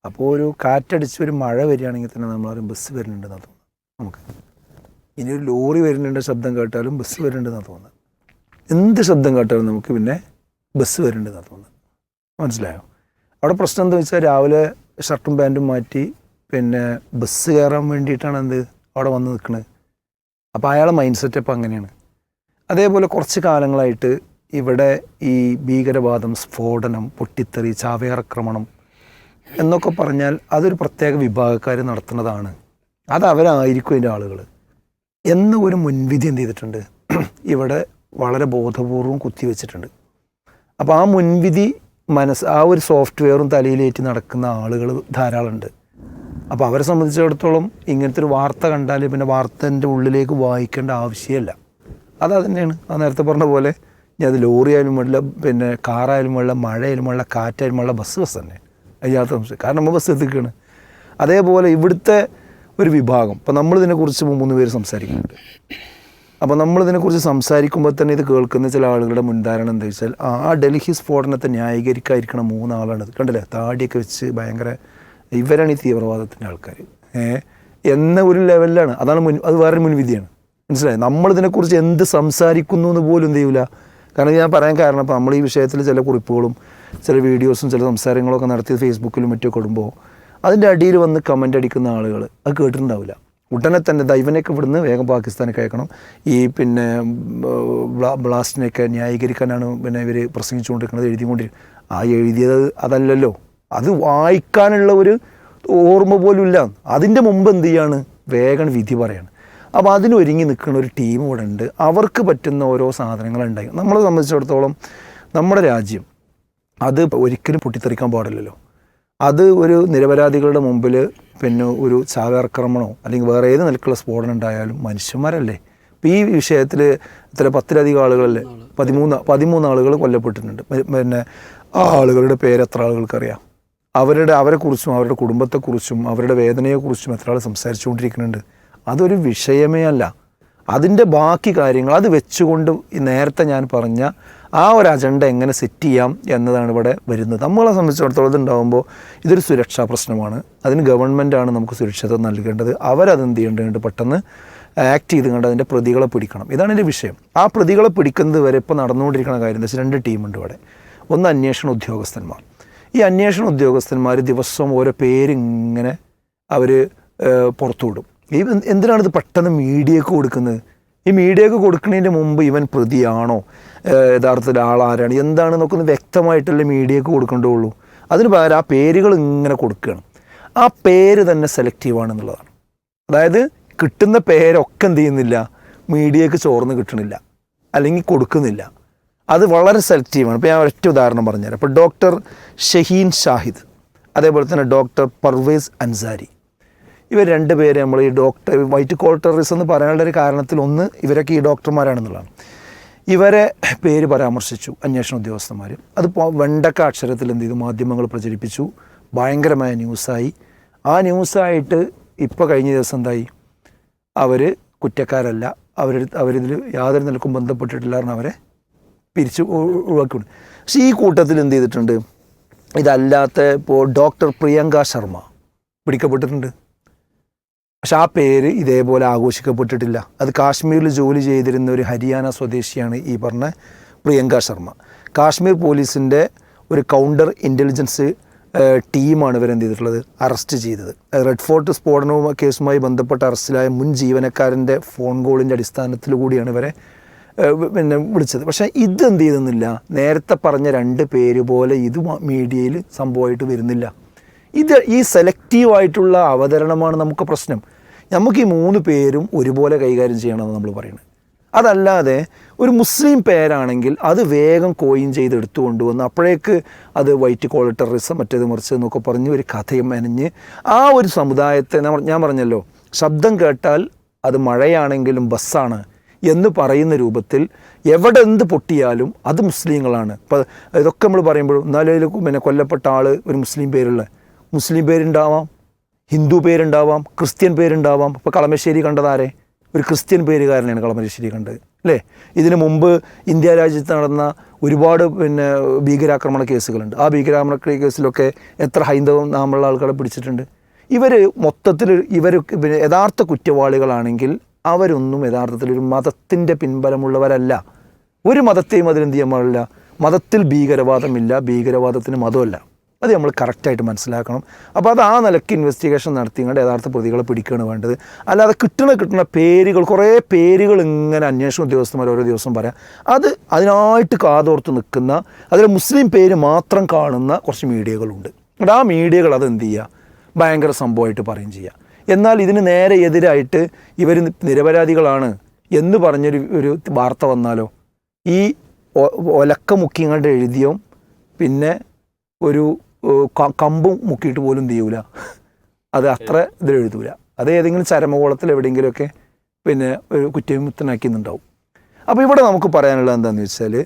അപ്പോൾ ഒരു കാറ്റടിച്ച് ഒരു മഴ വരികയാണെങ്കിൽ തന്നെ നമ്മളറിയും ബസ് വരുന്നുണ്ടെന്നാണ് തോന്നുന്നത്. നമുക്ക് ഇനി ഒരു ലോറി വരുന്നുണ്ട് ശബ്ദം കേട്ടാലും ബസ് വരുന്നുണ്ടെന്നാണ് തോന്നുന്നത്. എന്ത് ശബ്ദം കേട്ടാലും നമുക്ക് പിന്നെ ബസ് വരുന്നുണ്ടെന്നാണ് തോന്നുന്നത്. മനസ്സിലായോ? അവിടെ പ്രശ്നം എന്താ വെച്ചാൽ രാവിലെ ഷർട്ടും പാൻറ്റും മാറ്റി പിന്നെ ബസ് കയറാൻ വേണ്ടിയിട്ടാണ് അവിടെ വന്ന് നിൽക്കുന്നത്. അപ്പോൾ അയാളെ മൈൻഡ് സെറ്റ് ഇപ്പം അങ്ങനെയാണ്. അതേപോലെ കുറച്ച് കാലങ്ങളായിട്ട് ഇവിടെ ഈ ഭീകരവാദം, സ്ഫോടനം, പൊട്ടിത്തെറി, ചാവേറാക്രമണം എന്നൊക്കെ പറഞ്ഞാൽ അതൊരു പ്രത്യേക വിഭാഗക്കാർ നടത്തുന്നതാണ്, അത് അവരായിരിക്കും അതിൻ്റെ ആളുകൾ എന്ന ഒരു മുൻവിധി എന്ത് ചെയ്തിട്ടുണ്ട് ഇവിടെ വളരെ ബോധപൂർവം കുത്തിവെച്ചിട്ടുണ്ട്. അപ്പോൾ ആ മുൻവിധി ആ ഒരു സോഫ്റ്റ്വെയറും തലയിലേറ്റി നടക്കുന്ന ആളുകൾ ധാരാളമുണ്ട്. അപ്പോൾ അവരെ സംബന്ധിച്ചിടത്തോളം ഇങ്ങനത്തെ ഒരു വാർത്ത കണ്ടാൽ പിന്നെ വാർത്തേൻ്റെ ഉള്ളിലേക്ക് വായിക്കേണ്ട ആവശ്യമില്ല. അത് തന്നെയാണ് ആ നേരത്തെ പറഞ്ഞ പോലെ ഇനി അത് ലോറി ആയാലും വേണ്ടില്ല, പിന്നെ കാറായാലും വേണ്ടില്ല, മഴയായാലും വേണ്ടില്ല, കാറ്റായാലും വേണ്ടില്ല, ബസ് തന്നെ അതിനകത്ത് സംശയം. കാരണം നമ്മൾ ബസ് എത്തിക്കുകയാണ്. അതേപോലെ ഇവിടുത്തെ ഒരു വിഭാഗം, ഇപ്പോൾ നമ്മളിതിനെക്കുറിച്ച് 3 പേര് സംസാരിക്കുന്നുണ്ട്. അപ്പോൾ നമ്മളിതിനെക്കുറിച്ച് സംസാരിക്കുമ്പോൾ തന്നെ ഇത് കേൾക്കുന്ന ചില ആളുകളുടെ മുൻധാരണ എന്താ വെച്ചാൽ ആ ഡൽഹി സ്ഫോടനത്തെ ന്യായീകരിക്കാതിരിക്കണം 3 ആളാണിത്. കണ്ടില്ലേ, താടിയൊക്കെ വെച്ച് ഭയങ്കര ഇവരാണ് ഈ തീവ്രവാദത്തിൻ്റെ ആൾക്കാർ എന്ന ഒരു ലെവലിലാണ്. അത് വേറൊരു മുൻവിധിയാണ്. മനസ്സിലായി? നമ്മളിതിനെക്കുറിച്ച് എന്ത് സംസാരിക്കുന്നു എന്ന് പോലും എന്ത് ചെയ്യില്ല. കാരണം ഞാൻ പറയാൻ കാരണം ഇപ്പോൾ നമ്മൾ ഈ വിഷയത്തിൽ ചില കുറിപ്പുകളും ചില വീഡിയോസും ചില സംസാരങ്ങളൊക്കെ നടത്തി ഫേസ്ബുക്കിലും മറ്റൊക്കെ ഇടുമ്പോൾ അതിൻ്റെ അടിയിൽ വന്ന് കമൻ്റ് അടിക്കുന്ന ആളുകൾ അത് കേട്ടിട്ടുണ്ടാവില്ല. ഉടനെ തന്നെ ദൈവനെയൊക്കെ ഇവിടുന്ന് വേഗം പാകിസ്ഥാനൊക്കെ അയക്കണം, ഈ പിന്നെ ബ്ലാസ്റ്റിനെയൊക്കെ ന്യായീകരിക്കാനാണ് പിന്നെ ഇവർ പ്രസംഗിച്ചുകൊണ്ടിരിക്കുന്നത്, എഴുതിക്കൊണ്ടിരിക്കുന്നത്. ആ എഴുതിയത് അതല്ലല്ലോ, അത് വായിക്കാനുള്ള ഒരു ഓർമ്മ പോലും ഇല്ല. അതിൻ്റെ മുമ്പ് എന്ത് ചെയ്യാണ്, വേഗം വിധി പറയാണ്. അപ്പോൾ അതിനൊരുങ്ങി നിൽക്കുന്ന ഒരു ടീം ഇവിടെ ഉണ്ട്. അവർക്ക് പറ്റുന്ന ഓരോ സാധനങ്ങളുണ്ടായി. നമ്മളെ സംബന്ധിച്ചിടത്തോളം നമ്മുടെ രാജ്യം അത് ഒരിക്കലും പൊട്ടിത്തെറിക്കാൻ പാടില്ലല്ലോ. അത് ഒരു നിരപരാധികളുടെ മുമ്പിൽ പിന്നെ ഒരു ചാവേറാക്രമണമോ അല്ലെങ്കിൽ വേറെ ഏത് നിലക്കുള്ള സ്ഫോടനം ഉണ്ടായാലും മനുഷ്യന്മാരല്ലേ. ഇപ്പോൾ ഈ വിഷയത്തിൽ ഇത്ര 10-ലധികം ആളുകളല്ലേ, 13 ആളുകൾ കൊല്ലപ്പെട്ടിട്ടുണ്ട്. പിന്നെ ആ ആളുകളുടെ പേര് എത്ര ആളുകൾക്കറിയാം? അവരെക്കുറിച്ചും അവരുടെ കുടുംബത്തെക്കുറിച്ചും അവരുടെ വേദനയെക്കുറിച്ചും എത്ര ആൾ സംസാരിച്ചുകൊണ്ടിരിക്കുന്നുണ്ട്? അതൊരു വിഷയമേ അല്ല. അതിൻ്റെ ബാക്കി കാര്യങ്ങൾ അത് വെച്ചുകൊണ്ട് നേരത്തെ ഞാൻ പറഞ്ഞ ആ ഒരു അജണ്ട എങ്ങനെ സെറ്റ് ചെയ്യാം എന്നതാണ് ഇവിടെ വരുന്നത്. നമ്മളെ സംബന്ധിച്ചിടത്തോളം ഇതുണ്ടാകുമ്പോൾ ഇതൊരു സുരക്ഷാ പ്രശ്നമാണ്. അതിന് ഗവൺമെൻറ്റാണ് നമുക്ക് സുരക്ഷിതത്വം നൽകേണ്ടത്. അവരതെന്ത് ചെയ്യേണ്ടതുണ്ട്, പെട്ടെന്ന് ആക്ട് ചെയ്ത് കണ്ട് അതിൻ്റെ പ്രതികളെ പിടിക്കണം. ഇതാണ് എൻ്റെ വിഷയം. ആ പ്രതികളെ പിടിക്കുന്നത് വരെ ഇപ്പോൾ നടന്നുകൊണ്ടിരിക്കുന്ന കാര്യം എന്താ വെച്ചാൽ 2 ടീമുണ്ട് ഇവിടെ. ഒന്ന് അന്വേഷണ ഉദ്യോഗസ്ഥന്മാർ. ഈ അന്വേഷണ ഉദ്യോഗസ്ഥന്മാർ ദിവസവും ഓരോ പേരിങ്ങനെ അവർ പുറത്തുവിടും. ഈ എന്തിനാണിത് പെട്ടെന്ന് മീഡിയക്ക് കൊടുക്കുന്നത്? ഈ മീഡിയക്ക് കൊടുക്കുന്നതിൻ്റെ മുമ്പ് ഇവൻ പ്രതിയാണോ, യഥാർത്ഥത്തിൽ ആളാരാണ്, എന്താണെന്നൊക്കെ ഒന്ന് വ്യക്തമായിട്ടല്ലേ മീഡിയക്ക് കൊടുക്കേണ്ടതുള്ളൂ. അതിന് പകരം ആ പേരുകൾ ഇങ്ങനെ കൊടുക്കുകയാണ്. ആ പേര് തന്നെ സെലക്റ്റീവാണെന്നുള്ളതാണ്. അതായത് കിട്ടുന്ന പേരൊക്കെ എന്ത് ചെയ്യുന്നില്ല, മീഡിയക്ക് ചോർന്ന് കിട്ടണില്ല അല്ലെങ്കിൽ കൊടുക്കുന്നില്ല. അത് വളരെ സെലക്റ്റീവാണ്. ഇപ്പോൾ ഞാൻ ഒറ്റ ഉദാഹരണം പറഞ്ഞുതരാം. ഇപ്പോൾ ഡോക്ടർ ഷഹീൻ ഷാഹിദ്, അതേപോലെ തന്നെ ഡോക്ടർ പർവേസ് അൻസാരി, ഇവർ 2 പേര് നമ്മൾ ഈ ഡോക്ടർ വൈറ്റ് കോളർ ടെററിസം എന്ന് പറയാനുള്ള ഒരു കാരണത്തിൽ ഒന്ന് ഇവരൊക്കെ ഈ ഡോക്ടർമാരാണെന്നുള്ളതാണ്. ഇവരെ പേര് പരാമർശിച്ചു അന്വേഷണ ഉദ്യോഗസ്ഥന്മാർ. അത് വെണ്ടക്ക അക്ഷരത്തിൽ എന്ത് ചെയ്തു, മാധ്യമങ്ങൾ പ്രചരിപ്പിച്ചു. ഭയങ്കരമായ ന്യൂസായി. ആ ന്യൂസായിട്ട് ഇപ്പോൾ കഴിഞ്ഞ ദിവസം എന്തായി, അവർ കുറ്റക്കാരല്ല, അവരിതിൽ യാതൊരു നിലക്കും ബന്ധപ്പെട്ടിട്ടില്ല എന്ന് അവരെ പിരിച്ചു ഒഴിവാക്കി. പക്ഷേ ഈ കൂട്ടത്തിൽ എന്ത് ചെയ്തിട്ടുണ്ട്, ഇതല്ലാത്ത ഇപ്പോൾ ഡോക്ടർ പ്രിയങ്ക ശർമ്മ പിടിക്കപ്പെട്ടിട്ടുണ്ട്. പക്ഷെ ആ പേര് ഇതേപോലെ ആഘോഷിക്കപ്പെട്ടിട്ടില്ല. അത് കാശ്മീരിൽ ജോലി ചെയ്തിരുന്ന ഒരു ഹരിയാന സ്വദേശിയാണ് ഈ പറഞ്ഞ പ്രിയങ്ക ശർമ്മ. കാശ്മീർ പോലീസിൻ്റെ ഒരു കൗണ്ടർ ഇൻ്റലിജൻസ് ടീമാണ് ഇവരെന്ത് ചെയ്തിട്ടുള്ളത്, അറസ്റ്റ് ചെയ്തത്. റെഡ് ഫോർട്ട് സ്ഫോടനവും കേസുമായി ബന്ധപ്പെട്ട് അറസ്റ്റിലായ മുൻ ജീവനക്കാരൻ്റെ ഫോൺ കോളിൻ്റെ അടിസ്ഥാനത്തിൽ കൂടിയാണ് ഇവരെ പിന്നെ വിളിച്ചത്. പക്ഷേ ഇതെന്ത് ചെയ്തെന്നില്ല, നേരത്തെ പറഞ്ഞ 2 പേര് പോലെ ഇത് മീഡിയയിൽ സംഭവമായിട്ട് വരുന്നില്ല. ഈ സെലക്റ്റീവായിട്ടുള്ള അവതരണമാണ് നമുക്ക് പ്രശ്നം. നമുക്ക് ഈ 3 പേരും ഒരുപോലെ കൈകാര്യം ചെയ്യണമെന്ന് നമ്മൾ പറയുന്നത്. അതല്ലാതെ ഒരു മുസ്ലിം പേരാണെങ്കിൽ അത് വേഗം കോയിൻ ചെയ്ത് എടുത്തു കൊണ്ടുവന്ന് അപ്പോഴേക്ക് അത് വൈറ്റ് കോളർ ടെററിസം മറ്റേത് മറിച്ച് എന്നൊക്കെ പറഞ്ഞ് ഒരു കഥയും മെനഞ്ഞ് ആ ഒരു സമുദായത്തെ ഞാൻ പറഞ്ഞല്ലോ, ശബ്ദം കേട്ടാൽ അത് മഴയാണെങ്കിലും ബസ്സാണ് എന്ന് പറയുന്ന രൂപത്തിൽ എവിടെ എന്ത് പൊട്ടിയാലും അത് മുസ്ലിങ്ങളാണ്. ഇപ്പോൾ ഇതൊക്കെ നമ്മൾ പറയുമ്പോഴും എന്നാലും പിന്നെ കൊല്ലപ്പെട്ട ആൾ ഒരു മുസ്ലിം പേരുള്ള മുസ്ലിം പേരുണ്ടാവാം, ഹിന്ദു പേരുണ്ടാവാം, ക്രിസ്ത്യൻ പേരുണ്ടാവാം. ഇപ്പോൾ കളമശ്ശേരി കണ്ടതാരെ ഒരു ക്രിസ്ത്യൻ പേരുകാരനാണ് കളമശ്ശേരി കണ്ടത് അല്ലേ. ഇതിനു മുമ്പ് ഇന്ത്യ രാജ്യത്ത് നടന്ന ഒരുപാട് പിന്നെ ഭീകരാക്രമണ കേസുകളുണ്ട്. ആ ഭീകരാക്രമണ കേസിലൊക്കെ എത്ര ഹൈന്ദവ നാമുള്ള ആൾക്കാരെ പിടിച്ചിട്ടുണ്ട്. ഇവർ മൊത്തത്തിൽ ഇവർ പിന്നെ യഥാർത്ഥ കുറ്റവാളികളാണെങ്കിൽ അവരൊന്നും യഥാർത്ഥത്തിൽ ഒരു മതത്തിൻ്റെ പിൻബലമുള്ളവരല്ല. ഒരു മതത്തെയും അതിലെന്ത് ചെയ്യാൻ പാടില്ല. മതത്തിൽ ഭീകരവാദമില്ല, ഭീകരവാദത്തിന് മതമല്ല. അത് നമ്മൾ കറക്റ്റായിട്ട് മനസ്സിലാക്കണം. അപ്പോൾ അത് ആ നിലയ്ക്ക് ഇൻവെസ്റ്റിഗേഷൻ നടത്തിക്കൊണ്ട് യഥാർത്ഥ പ്രതികളെ പിടിക്കുകയാണ് വേണ്ടത്. അല്ലാതെ കിട്ടുന്ന പേരുകൾ, കുറേ പേരുകൾ ഇങ്ങനെ അന്വേഷണ ഉദ്യോഗസ്ഥന്മാർ ഓരോ ദിവസം പറയാം. അത് അതിനായിട്ട് കാതോർത്ത് നിൽക്കുന്ന, അതിൽ മുസ്ലിം പേര് മാത്രം കാണുന്ന കുറച്ച് മീഡിയകളുണ്ട്. എന്നിട്ട് ആ മീഡിയകൾ അതെന്ത് ചെയ്യുക, ഭയങ്കര സംഭവമായിട്ട് പറയുകയും ചെയ്യുക. എന്നാൽ ഇതിന് നേരെ എതിരായിട്ട് ഇവർ നിരപരാധികളാണ് എന്ന് പറഞ്ഞൊരു വാർത്ത വന്നാലോ, ഈ ഒലക്ക മുക്കിങ്ങാണ്ട് എഴുതിയോ പിന്നെ ഒരു കമ്പും മുക്കിയിട്ട് പോലും എന്ത് ചെയ്യൂല, അത് അത്ര ഇതിലെഴുതൂല. അത് ഏതെങ്കിലും ചരമകോളത്തിൽ എവിടെയെങ്കിലുമൊക്കെ പിന്നെ ഒരു കുറ്റവിമുക്തനാക്കുന്നുണ്ടാവും. അപ്പോൾ ഇവിടെ നമുക്ക് പറയാനുള്ളത് എന്താണെന്ന് വെച്ചാൽ,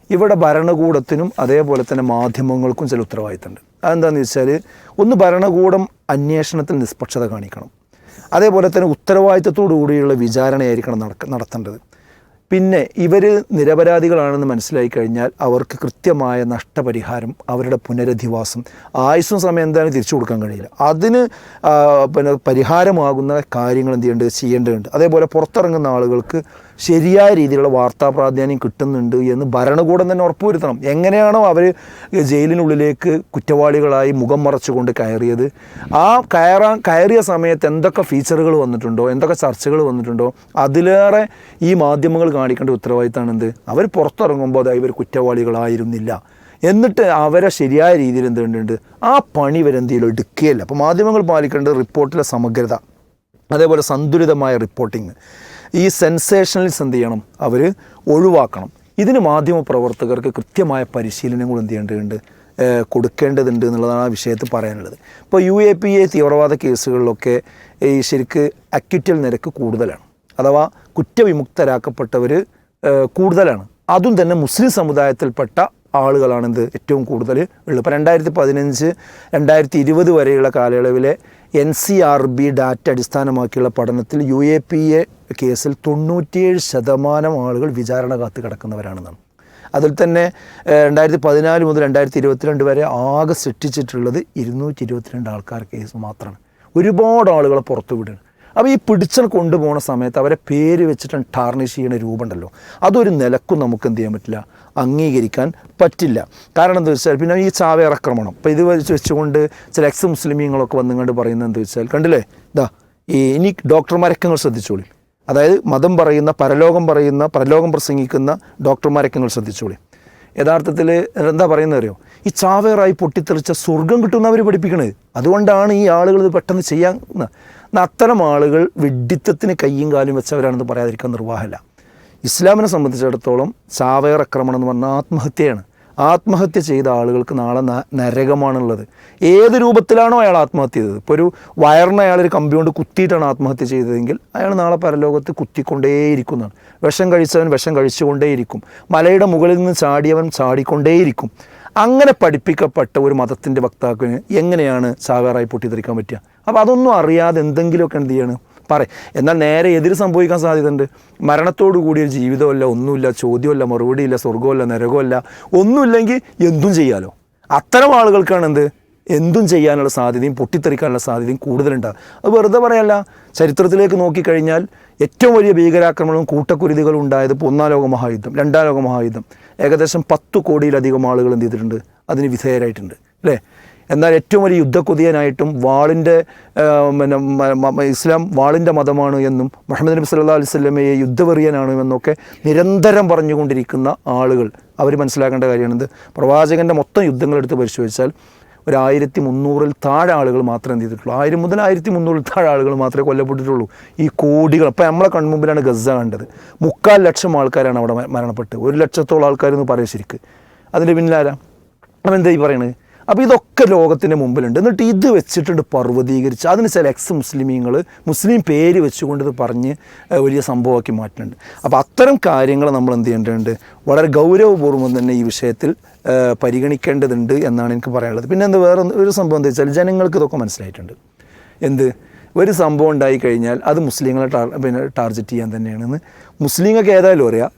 ഇവിടെ ഭരണകൂടത്തിനും അതേപോലെ തന്നെ മാധ്യമങ്ങൾക്കും ചില ഉത്തരവാദിത്തമുണ്ട്. അതെന്താണെന്ന് വെച്ചാൽ, ഒന്ന് ഭരണകൂടം അന്വേഷണത്തിൽ നിഷ്പക്ഷത കാണിക്കണം. അതേപോലെ തന്നെ ഉത്തരവാദിത്തത്തോടു കൂടിയുള്ള വിചാരണയായിരിക്കണം നടത്തേണ്ടത്. പിന്നെ ഇവർ നിരപരാധികളാണെന്ന് മനസ്സിലായി കഴിഞ്ഞാൽ അവർക്ക് കൃത്യമായ നഷ്ടപരിഹാരം, അവരുടെ പുനരധിവാസം, ആയുസ്സും സമയം എന്തായാലും തിരിച്ചു കൊടുക്കാൻ കഴിയില്ല. അതിന് പിന്നെ പരിഹാരമാകുന്ന കാര്യങ്ങൾ ചെയ്യേണ്ടതുണ്ട്. അതേപോലെ പുറത്തിറങ്ങുന്ന ആളുകൾക്ക് ശരിയായ രീതിയിലുള്ള വാർത്താ പ്രാധാന്യം കിട്ടുന്നുണ്ട് എന്ന് ഭരണകൂടം തന്നെ ഉറപ്പുവരുത്തണം. എങ്ങനെയാണോ അവർ ജയിലിനുള്ളിലേക്ക് കുറ്റവാളികളായി മുഖം മറച്ചുകൊണ്ട് കയറിയത്, ആ കയറിയ സമയത്ത് എന്തൊക്കെ ഫീച്ചറുകൾ വന്നിട്ടുണ്ടോ, എന്തൊക്കെ ചർച്ചകൾ വന്നിട്ടുണ്ടോ, അതിലേറെ ഈ മാധ്യമങ്ങൾ കാണിക്കേണ്ട ഉത്തരവാദിത്തമാണ് എന്ത്, അവർ പുറത്തിറങ്ങുമ്പോൾ അത് ഇവർ കുറ്റവാളികളായിരുന്നില്ല എന്നിട്ട് അവരെ ശരിയായ രീതിയിൽ എന്തുണ്ട് ആ പണി ഇവരെന്തെങ്കിലും എടുക്കുകയില്ല. അപ്പോൾ മാധ്യമങ്ങൾ പാലിക്കേണ്ടത് റിപ്പോർട്ടിലെ സമഗ്രത, അതേപോലെ സന്തുലിതമായ റിപ്പോർട്ടിങ്, ഈ സെൻസേഷണലിസം എന്ത് ചെയ്യണം, അവർ ഒഴിവാക്കണം. ഇതിന് മാധ്യമ പ്രവർത്തകർക്ക് കൃത്യമായ പരിശീലനങ്ങൾ എന്ത് ചെയ്യേണ്ടതുണ്ട്, കൊടുക്കേണ്ടതുണ്ട് എന്നുള്ളതാണ് ആ വിഷയത്തിൽ പറയാനുള്ളത്. ഇപ്പോൾ UAPA തീവ്രവാദ കേസുകളിലൊക്കെ ഈ ശരിക്ക് അക്വിറ്റൽ നിരക്ക് കൂടുതലാണ്, അഥവാ കുറ്റവിമുക്തരാക്കപ്പെട്ടവർ കൂടുതലാണ്. അതും തന്നെ മുസ്ലിം സമുദായത്തിൽപ്പെട്ട ആളുകളാണെന്ത് ഏറ്റവും കൂടുതൽ ഉള്ളത്. ഇപ്പോൾ 2015, 2020 വരെയുള്ള കാലയളവിലെ NCRB ഡാറ്റ അടിസ്ഥാനമാക്കിയുള്ള പഠനത്തിൽ UAPA കേസിൽ 97% ആളുകൾ വിചാരണ കാത്ത് കിടക്കുന്നവരാണെന്നാണ്. അതിൽ തന്നെ 2014 മുതൽ 2022 വരെ ആകെ സൃഷ്ടിച്ചിട്ടുള്ളത് 222 ആൾക്കാർ കേസ് മാത്രമാണ്. ഒരുപാട് ആളുകളെ പുറത്തു വിടുകയാണ്. അപ്പോൾ ഈ പിടിച്ചൽ കൊണ്ടുപോകുന്ന സമയത്ത് അവരെ പേര് വെച്ചിട്ട് ടാർണിഷ് ചെയ്യുന്ന രൂപമുണ്ടല്ലോ, അതൊരു നിലക്കും നമുക്ക് എന്ത് ചെയ്യാൻ പറ്റില്ല, അംഗീകരിക്കാൻ പറ്റില്ല. കാരണം എന്താ വെച്ചാൽ പിന്നെ ഈ ചാവേറാക്രമണം, ഇപ്പോൾ ഇത് വെച്ചുകൊണ്ട് ചില എക്സ് മുസ്ലിമീങ്ങളൊക്കെ വന്നുകൊണ്ട് പറയുന്നത് എന്താ വെച്ചാൽ, കണ്ടില്ലേ ഇനി ഡോക്ടർമാരൊക്കെ നിങ്ങൾ ശ്രദ്ധിച്ചോളി, അതായത് മതം പറയുന്ന, പരലോകം പ്രസംഗിക്കുന്ന ഡോക്ടർമാരൊക്കെ നിങ്ങൾ ശ്രദ്ധിച്ചോളി. യഥാർത്ഥത്തിൽ എന്താ പറയുന്നത് അറിയോ, ഈ ചാവേറായി പൊട്ടിത്തെറിച്ച സ്വർഗം കിട്ടുമെന്ന് അവർ പഠിപ്പിക്കണത്. അതുകൊണ്ടാണ് ഈ ആളുകൾ ഇത് പെട്ടെന്ന് ചെയ്യാൻ. അത്തരം ആളുകൾ വിഡ്ഢിത്തത്തിന് കയ്യും കാലും വെച്ചവരാണെന്ന് പറയാതിരിക്കാൻ നിർവാഹമില്ല. ഇസ്ലാമിനെ സംബന്ധിച്ചിടത്തോളം ചാവേറാക്രമണം എന്ന് പറഞ്ഞാൽ ആത്മഹത്യയാണ്. ആത്മഹത്യ ചെയ്ത ആളുകൾക്ക് നാളെ നരകമാണുള്ളത്. ഏത് രൂപത്തിലാണോ അയാൾ ആത്മഹത്യ ചെയ്തത്, ഇപ്പോൾ ഒരു വയറിന് അയാളൊരു കമ്പി കൊണ്ട് കുത്തിയിട്ടാണ് ആത്മഹത്യ ചെയ്തതെങ്കിൽ അയാൾ നാളെ പരലോകത്ത് കുത്തിക്കൊണ്ടേയിരിക്കുന്നതാണ്. വിഷം കഴിച്ചവൻ വിഷം കഴിച്ചുകൊണ്ടേയിരിക്കും, മലയുടെ മുകളിൽ നിന്ന് ചാടിയവൻ ചാടിക്കൊണ്ടേയിരിക്കും. അങ്ങനെ പഠിപ്പിക്കപ്പെട്ട ഒരു മതത്തിൻ്റെ വക്താവിന് എങ്ങനെയാണ് ചാവേറായി പൊട്ടിത്തെറിക്കാൻ പറ്റുക? അപ്പോൾ അതൊന്നും അറിയാതെ എന്തെങ്കിലുമൊക്കെ എന്ത് ചെയ്യാണ് പറയും. എന്നാൽ നേരെ എതിര് സംഭവിക്കാൻ സാധ്യതയുണ്ട്. മരണത്തോടു കൂടിയൊരു ജീവിതമല്ല, ഒന്നുമില്ല, ചോദ്യമല്ല, മറുപടിയില്ല, സ്വർഗമല്ല, നരകമല്ല, ഒന്നുമില്ലെങ്കിൽ എന്തും ചെയ്യാലോ. അത്തരം ആളുകൾക്കാണ് എന്തും ചെയ്യാനുള്ള സാധ്യതയും പൊട്ടിത്തെറിക്കാനുള്ള സാധ്യതയും കൂടുതലുണ്ടാകും. അത് വെറുതെ പറയല്ല. ചരിത്രത്തിലേക്ക് നോക്കിക്കഴിഞ്ഞാൽ ഏറ്റവും വലിയ ഭീകരാക്രമണവും കൂട്ടക്കുരുതികളും ഉണ്ടായത് ഇപ്പോൾ 1-ാം ലോക മഹായുദ്ധം, 2-ാം ലോക മഹായുദ്ധം. ഏകദേശം 10 കോടിയിലധികം ആളുകൾ എന്ത് ചെയ്തിട്ടുണ്ട്, അതിന് വിധേയരായിട്ടുണ്ട് അല്ലേ. എന്നാൽ ഏറ്റവും വലിയ യുദ്ധക്കൊതിയനായിട്ടും ഇസ്ലാം വാളിൻ്റെ മതമാണ് എന്നും മുഹമ്മദ് നബി സല്ലല്ലാഹു അലൈഹി വസല്ലമയെ യുദ്ധവെറിയനാണ് എന്നൊക്കെ നിരന്തരം പറഞ്ഞുകൊണ്ടിരിക്കുന്ന ആളുകൾ അവർ മനസ്സിലാക്കേണ്ട കാര്യമാണിത്. പ്രവാചകൻ്റെ മൊത്തം യുദ്ധങ്ങളെടുത്ത് പരിശോധിച്ചാൽ ഒരു 1300 താഴെ ആളുകൾ മാത്രമേ എന്ത് ചെയ്തിട്ടുള്ളൂ. 1000 മുതൽ 1300 താഴെ ആളുകൾ മാത്രമേ കൊല്ലപ്പെട്ടിട്ടുള്ളൂ. ഈ കോടികൾ ഇപ്പോൾ നമ്മളെ കൺമുമ്പിലാണ് ഗസ കണ്ടത്. 3/4 ലക്ഷം ആൾക്കാരാണ് അവിടെ മരണപ്പെട്ട്. 1 ലക്ഷത്തോളം ആൾക്കാരെന്ന് പറയാം ശരിക്ക്. അതിൻ്റെ പിന്നിലാരാ അപ്പം എന്താ ഈ പറയണത്? അപ്പോൾ ഇതൊക്കെ ലോകത്തിൻ്റെ മുമ്പിലുണ്ട്. എന്നിട്ട് ഇത് വെച്ചിട്ടുണ്ട് പർവ്വതീകരിച്ച് അതിന് ചില മുസ്ലിമീങ്ങൾ മുസ്ലിം പേര് വെച്ചുകൊണ്ട് ഇത് പറഞ്ഞ് വലിയ സംഭവമാക്കി മാറ്റുന്നുണ്ട്. അപ്പോൾ അത്തരം കാര്യങ്ങൾ നമ്മൾ എന്ത് ചെയ്യേണ്ടതുണ്ട്, വളരെ ഗൗരവപൂർവ്വം തന്നെ ഈ വിഷയത്തിൽ പരിഗണിക്കേണ്ടതുണ്ട് എന്നാണ് എനിക്ക് പറയാനുള്ളത്. പിന്നെ എന്താ വേറെ ഒരു സംഭവം എന്താ വെച്ചാൽ ജനങ്ങൾക്ക് ഇതൊക്കെ മനസ്സിലായിട്ടുണ്ട്. എന്ത് ഒരു സംഭവം ഉണ്ടായി കഴിഞ്ഞാൽ അത് മുസ്ലിങ്ങളെ ടാർഗറ്റ് ചെയ്യാൻ തന്നെയാണെന്ന് മുസ്ലിങ്ങൾക്ക് ഏതായാലും അറിയാം.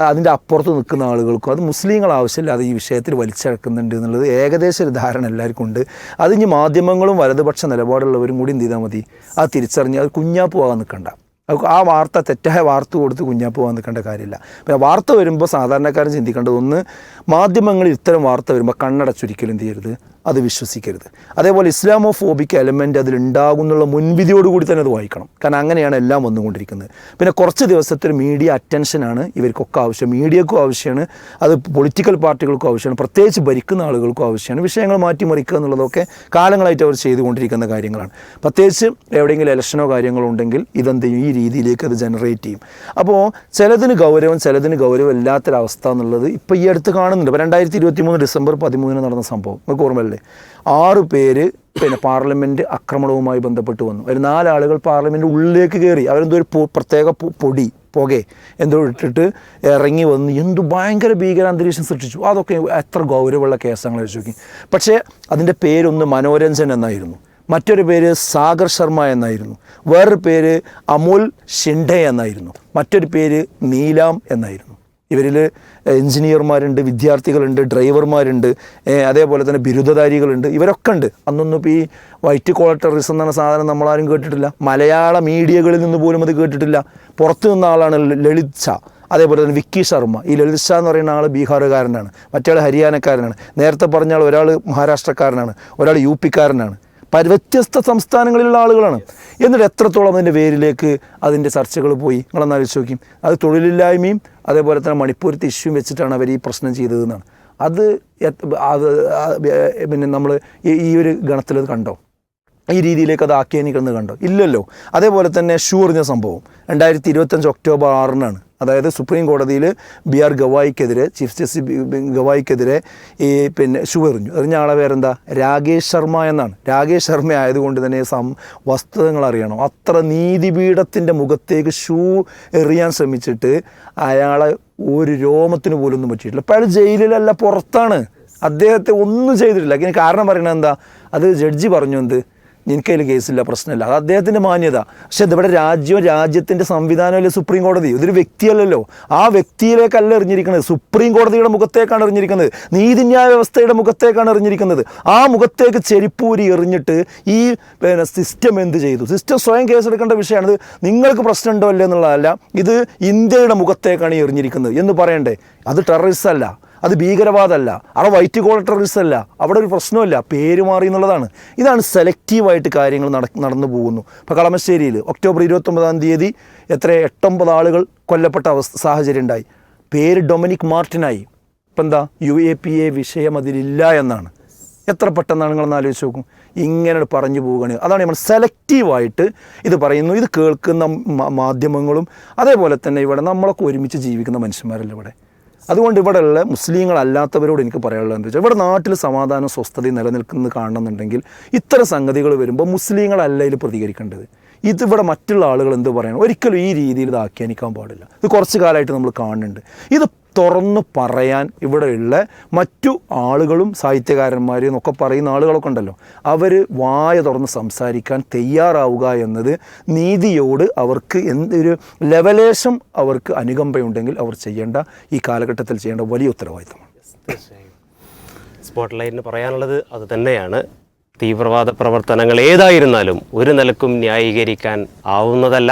അതിൻ്റെ അപ്പുറത്ത് നിൽക്കുന്ന ആളുകൾക്കും അത് മുസ്ലിങ്ങൾ ആവശ്യമില്ലാതെ ഈ വിഷയത്തിൽ വലിച്ചടക്കുന്നുണ്ട് എന്നുള്ളത് ഏകദേശം ഒരു ധാരണ എല്ലാവർക്കും ഉണ്ട്. അത് ഇനി മാധ്യമങ്ങളും വലതുപക്ഷ നിലപാടുള്ളവരും കൂടി എന്ത് ചെയ്താൽ മതി, അത് തിരിച്ചറിഞ്ഞ് അത് കുഞ്ഞാപ്പ് പോകാൻ നിൽക്കണ്ട. ആ വാർത്ത തെറ്റായ വാർത്ത കൊടുത്ത് കുഞ്ഞാപ്പ് പോകാൻ നിൽക്കേണ്ട കാര്യമില്ല. പിന്നെ വാർത്ത വരുമ്പോൾ സാധാരണക്കാരൻ ചിന്തിക്കേണ്ടത്, ഒന്ന്, മാധ്യമങ്ങളിൽ ഇത്തരം വാർത്ത വരുമ്പോൾ കണ്ണടച്ചൊരിക്കലും എന്ത് ചെയ്യരുത്, അത് വിശ്വസിക്കരുത്. അതേപോലെ ഇസ്ലാമോഫോബിക് എലമെൻറ്റ് അതിലുണ്ടാകുന്നുള്ള മുൻവിധിയോടുകൂടി തന്നെ അത് വായിക്കണം. കാരണം അങ്ങനെയാണ് എല്ലാം വന്നുകൊണ്ടിരിക്കുന്നത്. പിന്നെ കുറച്ച് ദിവസത്തെ മീഡിയ അറ്റൻഷനാണ് ഇവർക്കൊക്കെ ആവശ്യം. മീഡിയക്കും ആവശ്യമാണ്, അത് പൊളിറ്റിക്കൽ പാർട്ടികൾക്കും ആവശ്യമാണ്, പ്രത്യേകിച്ച് ഭരിക്കുന്ന ആളുകൾക്കും ആവശ്യമാണ്. വിഷയങ്ങൾ മാറ്റിമറിക്കുക എന്നുള്ളതൊക്കെ കാലങ്ങളായിട്ട് അവർ ചെയ്തുകൊണ്ടിരിക്കുന്ന കാര്യങ്ങളാണ്. പ്രത്യേകിച്ച് എവിടെയെങ്കിലും ഇലക്ഷനോ കാര്യങ്ങളോ ഉണ്ടെങ്കിൽ ഇതെന്ത് ചെയ്യും, ഈ രീതിയിലേക്ക് അത് ജനറേറ്റ് ചെയ്യും. അപ്പോൾ ചിലതിന് ഗൗരവം ചിലതിന് ഗൗരവം ഇല്ലാത്തൊരവസ്ഥ എന്നുള്ളത് ഇപ്പോൾ ഈ അടുത്ത് കാണുന്നുണ്ട്. ഇപ്പോൾ 2023 ഡിസംബർ 13 നടന്ന സംഭവം നമുക്ക് ഓർമ്മയല്ലേ? 6 പേര് പിന്നെ പാർലമെൻറ്റ് ആക്രമണവുമായി ബന്ധപ്പെട്ട് വന്നു. ഒരു 4 ആളുകൾ പാർലമെൻറ്റ് ഉള്ളിലേക്ക് കയറി. അവരെന്തോ ഒരു പ്രത്യേക പുകയെ എന്തോ ഇട്ടിട്ട് ഇറങ്ങി വന്ന് എന്തു ഭയങ്കര ഭീകരാന്തരീക്ഷം സൃഷ്ടിച്ചു. അതൊക്കെ എത്ര ഗൗരവമുള്ള കേസങ്ങൾ വെച്ച് നോക്കി. പക്ഷേ അതിൻ്റെ പേരൊന്ന് മനോരഞ്ജൻ എന്നായിരുന്നു, മറ്റൊരു പേര് സാഗർ ശർമ്മ എന്നായിരുന്നു, വേറൊരു പേര് അമോൽ ഷിൻഡെ എന്നായിരുന്നു, മറ്റൊരു പേര് നീലാം എന്നായിരുന്നു. ഇവരിൽ എഞ്ചിനീയർമാരുണ്ട്, വിദ്യാർത്ഥികളുണ്ട്, ഡ്രൈവർമാരുണ്ട്, അതേപോലെ തന്നെ ബിരുദധാരികളുണ്ട്, ഇവരൊക്കെ ഉണ്ട്. അന്നൊന്നും ഇപ്പോൾ ഈ വൈറ്റ് കോളർ ടെററിസം എന്ന സാധനം നമ്മളാരും കേട്ടിട്ടില്ല. മലയാള മീഡിയകളിൽ നിന്ന് പോലും അത് കേട്ടിട്ടില്ല. പുറത്തു നിന്ന ആളാണ് ലളിത് ഷാ. അതേപോലെ തന്നെ വിക്കി ശർമ്മ. ഈ ലളിത് ഷാ എന്ന് പറയുന്ന ആൾ ബീഹാറുകാരനാണ്, മറ്റേ ഹരിയാനക്കാരനാണ്. നേരത്തെ പറഞ്ഞ ആൾ ഒരാൾ മഹാരാഷ്ട്രക്കാരനാണ്, ഒരാൾ യു പിക്കാരനാണ്. വ്യത്യസ്ത സംസ്ഥാനങ്ങളിലുള്ള ആളുകളാണ്. എന്നിട്ട് എത്രത്തോളം അതിൻ്റെ പേരിലേക്ക് അതിൻ്റെ ചർച്ചകൾ പോയി നിങ്ങളൊന്ന് ആലോചിച്ച് നോക്കി. അത് തൊഴിലില്ലായ്മയും അതേപോലെ തന്നെ മണിപ്പൂരത്തെ ഇഷ്യൂയും വെച്ചിട്ടാണ് അവർ ഈ പ്രശ്നം ചെയ്തതെന്നാണ്. അത് പിന്നെ നമ്മൾ ഈ ഒരു ഗണത്തിലത് കണ്ടോ? ഈ രീതിയിലേക്ക് അത് ആക്കിയാനിക്കുന്നത് കണ്ടോ? ഇല്ലല്ലോ. അതേപോലെ തന്നെ ഷൂ എറിഞ്ഞ സംഭവം 2025 ഒക്ടോബർ 6-നാണ്. അതായത് സുപ്രീം കോടതിയിൽ ബി ആർ ഗവായിക്കെതിരെ, ചീഫ് ജസ്റ്റിസ് ഗവായിക്കെതിരെ ഈ പിന്നെ ഷൂ എറിഞ്ഞ ആളെ പേരെന്താ, രാകേഷ് ശർമ്മ എന്നാണ്. രാകേഷ് ശർമ്മ ആയതുകൊണ്ട് തന്നെ വസ്തുതകൾ അറിയണം. അത്ര നീതിപീഠത്തിൻ്റെ മുഖത്തേക്ക് ഷൂ എറിയാൻ ശ്രമിച്ചിട്ട് അയാളെ ഒരു രോമത്തിന് പോലും ഒന്നും പറ്റിയിട്ടില്ല. ഇപ്പോൾ അയാൾ ജയിലിലല്ല, പുറത്താണ്. അദ്ദേഹത്തെ ഒന്നും ചെയ്തിട്ടില്ല. അതിന് കാരണം പറയണത് എന്താ, അത് ജഡ്ജി പറഞ്ഞു, എന്ത്, എനിക്കതിൽ കേസില്ല, പ്രശ്നമില്ല, അത് അദ്ദേഹത്തിൻ്റെ മാന്യത. പക്ഷെ ഇതിവിടെ രാജ്യത്തിൻ്റെ സംവിധാനമല്ലേ സുപ്രീം കോടതി. ഇതൊരു വ്യക്തിയല്ലല്ലോ. ആ വ്യക്തിയിലേക്കല്ല എറിഞ്ഞിരിക്കുന്നത്, സുപ്രീം കോടതിയുടെ മുഖത്തേക്കാണ് എറിഞ്ഞിരിക്കുന്നത്, നീതിന്യായ വ്യവസ്ഥയുടെ മുഖത്തേക്കാണ് എറിഞ്ഞിരിക്കുന്നത്. ആ മുഖത്തേക്ക് ചെരിപ്പൂരി എറിഞ്ഞിട്ട് ഈ പിന്നെ സിസ്റ്റം എന്ത് ചെയ്തു? സിസ്റ്റം സ്വയം കേസെടുക്കേണ്ട വിഷയമാണ്. ഇത് നിങ്ങൾക്ക് പ്രശ്നമുണ്ടോ അല്ലേ എന്നുള്ളതല്ല, ഇത് ഇന്ത്യയുടെ മുഖത്തേക്കാണ് ഈ എറിഞ്ഞിരിക്കുന്നത് എന്ന് പറയണ്ടേ? അത് ടെററിസം അല്ല, അത് ഭീകരവാദമല്ല, അവിടെ വൈറ്റ് കോളർ ടെററിസം അല്ല, അവിടെ ഒരു പ്രശ്നമില്ല, പേര് മാറി എന്നുള്ളതാണ്. ഇതാണ് സെലക്റ്റീവായിട്ട് കാര്യങ്ങൾ നടന്നു പോകുന്നു. ഇപ്പോൾ കളമശ്ശേരിയിൽ ഒക്ടോബർ 29 8-9 ആളുകൾ കൊല്ലപ്പെട്ട സാഹചര്യം ഉണ്ടായി. പേര് ഡൊമിനിക് മാർട്ടിനായി. ഇപ്പം എന്താ, UAPA വിഷയം അതിലില്ല എന്നാണ്. എത്ര പെട്ടെന്നാണ് നിങ്ങളൊന്ന് ആലോചിച്ച് നോക്കും. ഇങ്ങനെ പറഞ്ഞു പോവുകയാണ്. അതാണ് നമ്മൾ സെലക്റ്റീവായിട്ട് ഇത് പറയുന്നു. ഇത് കേൾക്കുന്ന മാധ്യമങ്ങളും അതേപോലെ തന്നെ ഇവിടെ നമ്മളൊക്കെ ഒരുമിച്ച് ജീവിക്കുന്ന മനുഷ്യന്മാരല്ല ഇവിടെ. അതുകൊണ്ട് ഇവിടെയുള്ള മുസ്ലിങ്ങളല്ലാത്തവരോട് എനിക്ക് പറയാനുള്ളത് എന്താ വെച്ചാൽ, ഇവിടെ നാട്ടിൽ സമാധാനം സ്വസ്ഥതയും നിലനിൽക്കുന്നത് കാണണമെന്നുണ്ടെങ്കിൽ ഇത്തരം സംഗതികൾ വരുമ്പോൾ മുസ്ലിങ്ങളല്ല ഇതിൽ പ്രതികരിക്കേണ്ടത്. ഇതിവിടെ മറ്റുള്ള ആളുകൾ എന്ത് പറയണം, ഒരിക്കലും ഈ രീതിയിൽ ഇത് ആഖ്യാനിക്കാൻ പാടില്ല. ഇത് കുറച്ച് കാലമായിട്ട് നമ്മൾ കാണുന്നുണ്ട്. ഇത് തുറന്ന് പറയാൻ ഇവിടെയുള്ള മറ്റു ആളുകളും സാഹിത്യകാരന്മാരും എന്നൊക്കെ പറയുന്ന ആളുകളൊക്കെ ഉണ്ടല്ലോ, അവർ വായ തുറന്ന് സംസാരിക്കാൻ തയ്യാറാവുക എന്നത് നീതിയോട് അവർക്ക് എന്തൊരു ലെവലേശം അവർക്ക് അനുകമ്പയുണ്ടെങ്കിൽ അവർ ചെയ്യേണ്ട, ഈ കാലഘട്ടത്തിൽ ചെയ്യേണ്ട വലിയ ഉത്തരവാദിത്തമാണ്. തീർച്ചയായും സ്പോട്ട്ലൈറ്റിന് പറയാനുള്ളത് അത് തന്നെയാണ്. തീവ്രവാദ പ്രവർത്തനങ്ങൾ ഏതായിരുന്നാലും ഒരു നിലക്കും ന്യായീകരിക്കാൻ ആവുന്നതല്ല.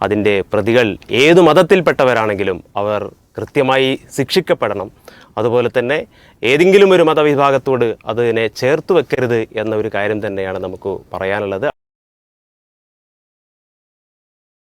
അതിൻ്റെ പ്രതികൾ ഏതു മതത്തിൽപ്പെട്ടവരാണെങ്കിലും അവർ കൃത്യമായി ശിക്ഷിക്കപ്പെടണം. അതുപോലെ തന്നെ ഏതെങ്കിലും ഒരു മതവിഭാഗത്തോട് അതിനെ ചേർത്ത് വെക്കരുത് എന്ന ഒരു കാര്യം തന്നെയാണ് നമുക്ക് പറയാനുള്ളത്.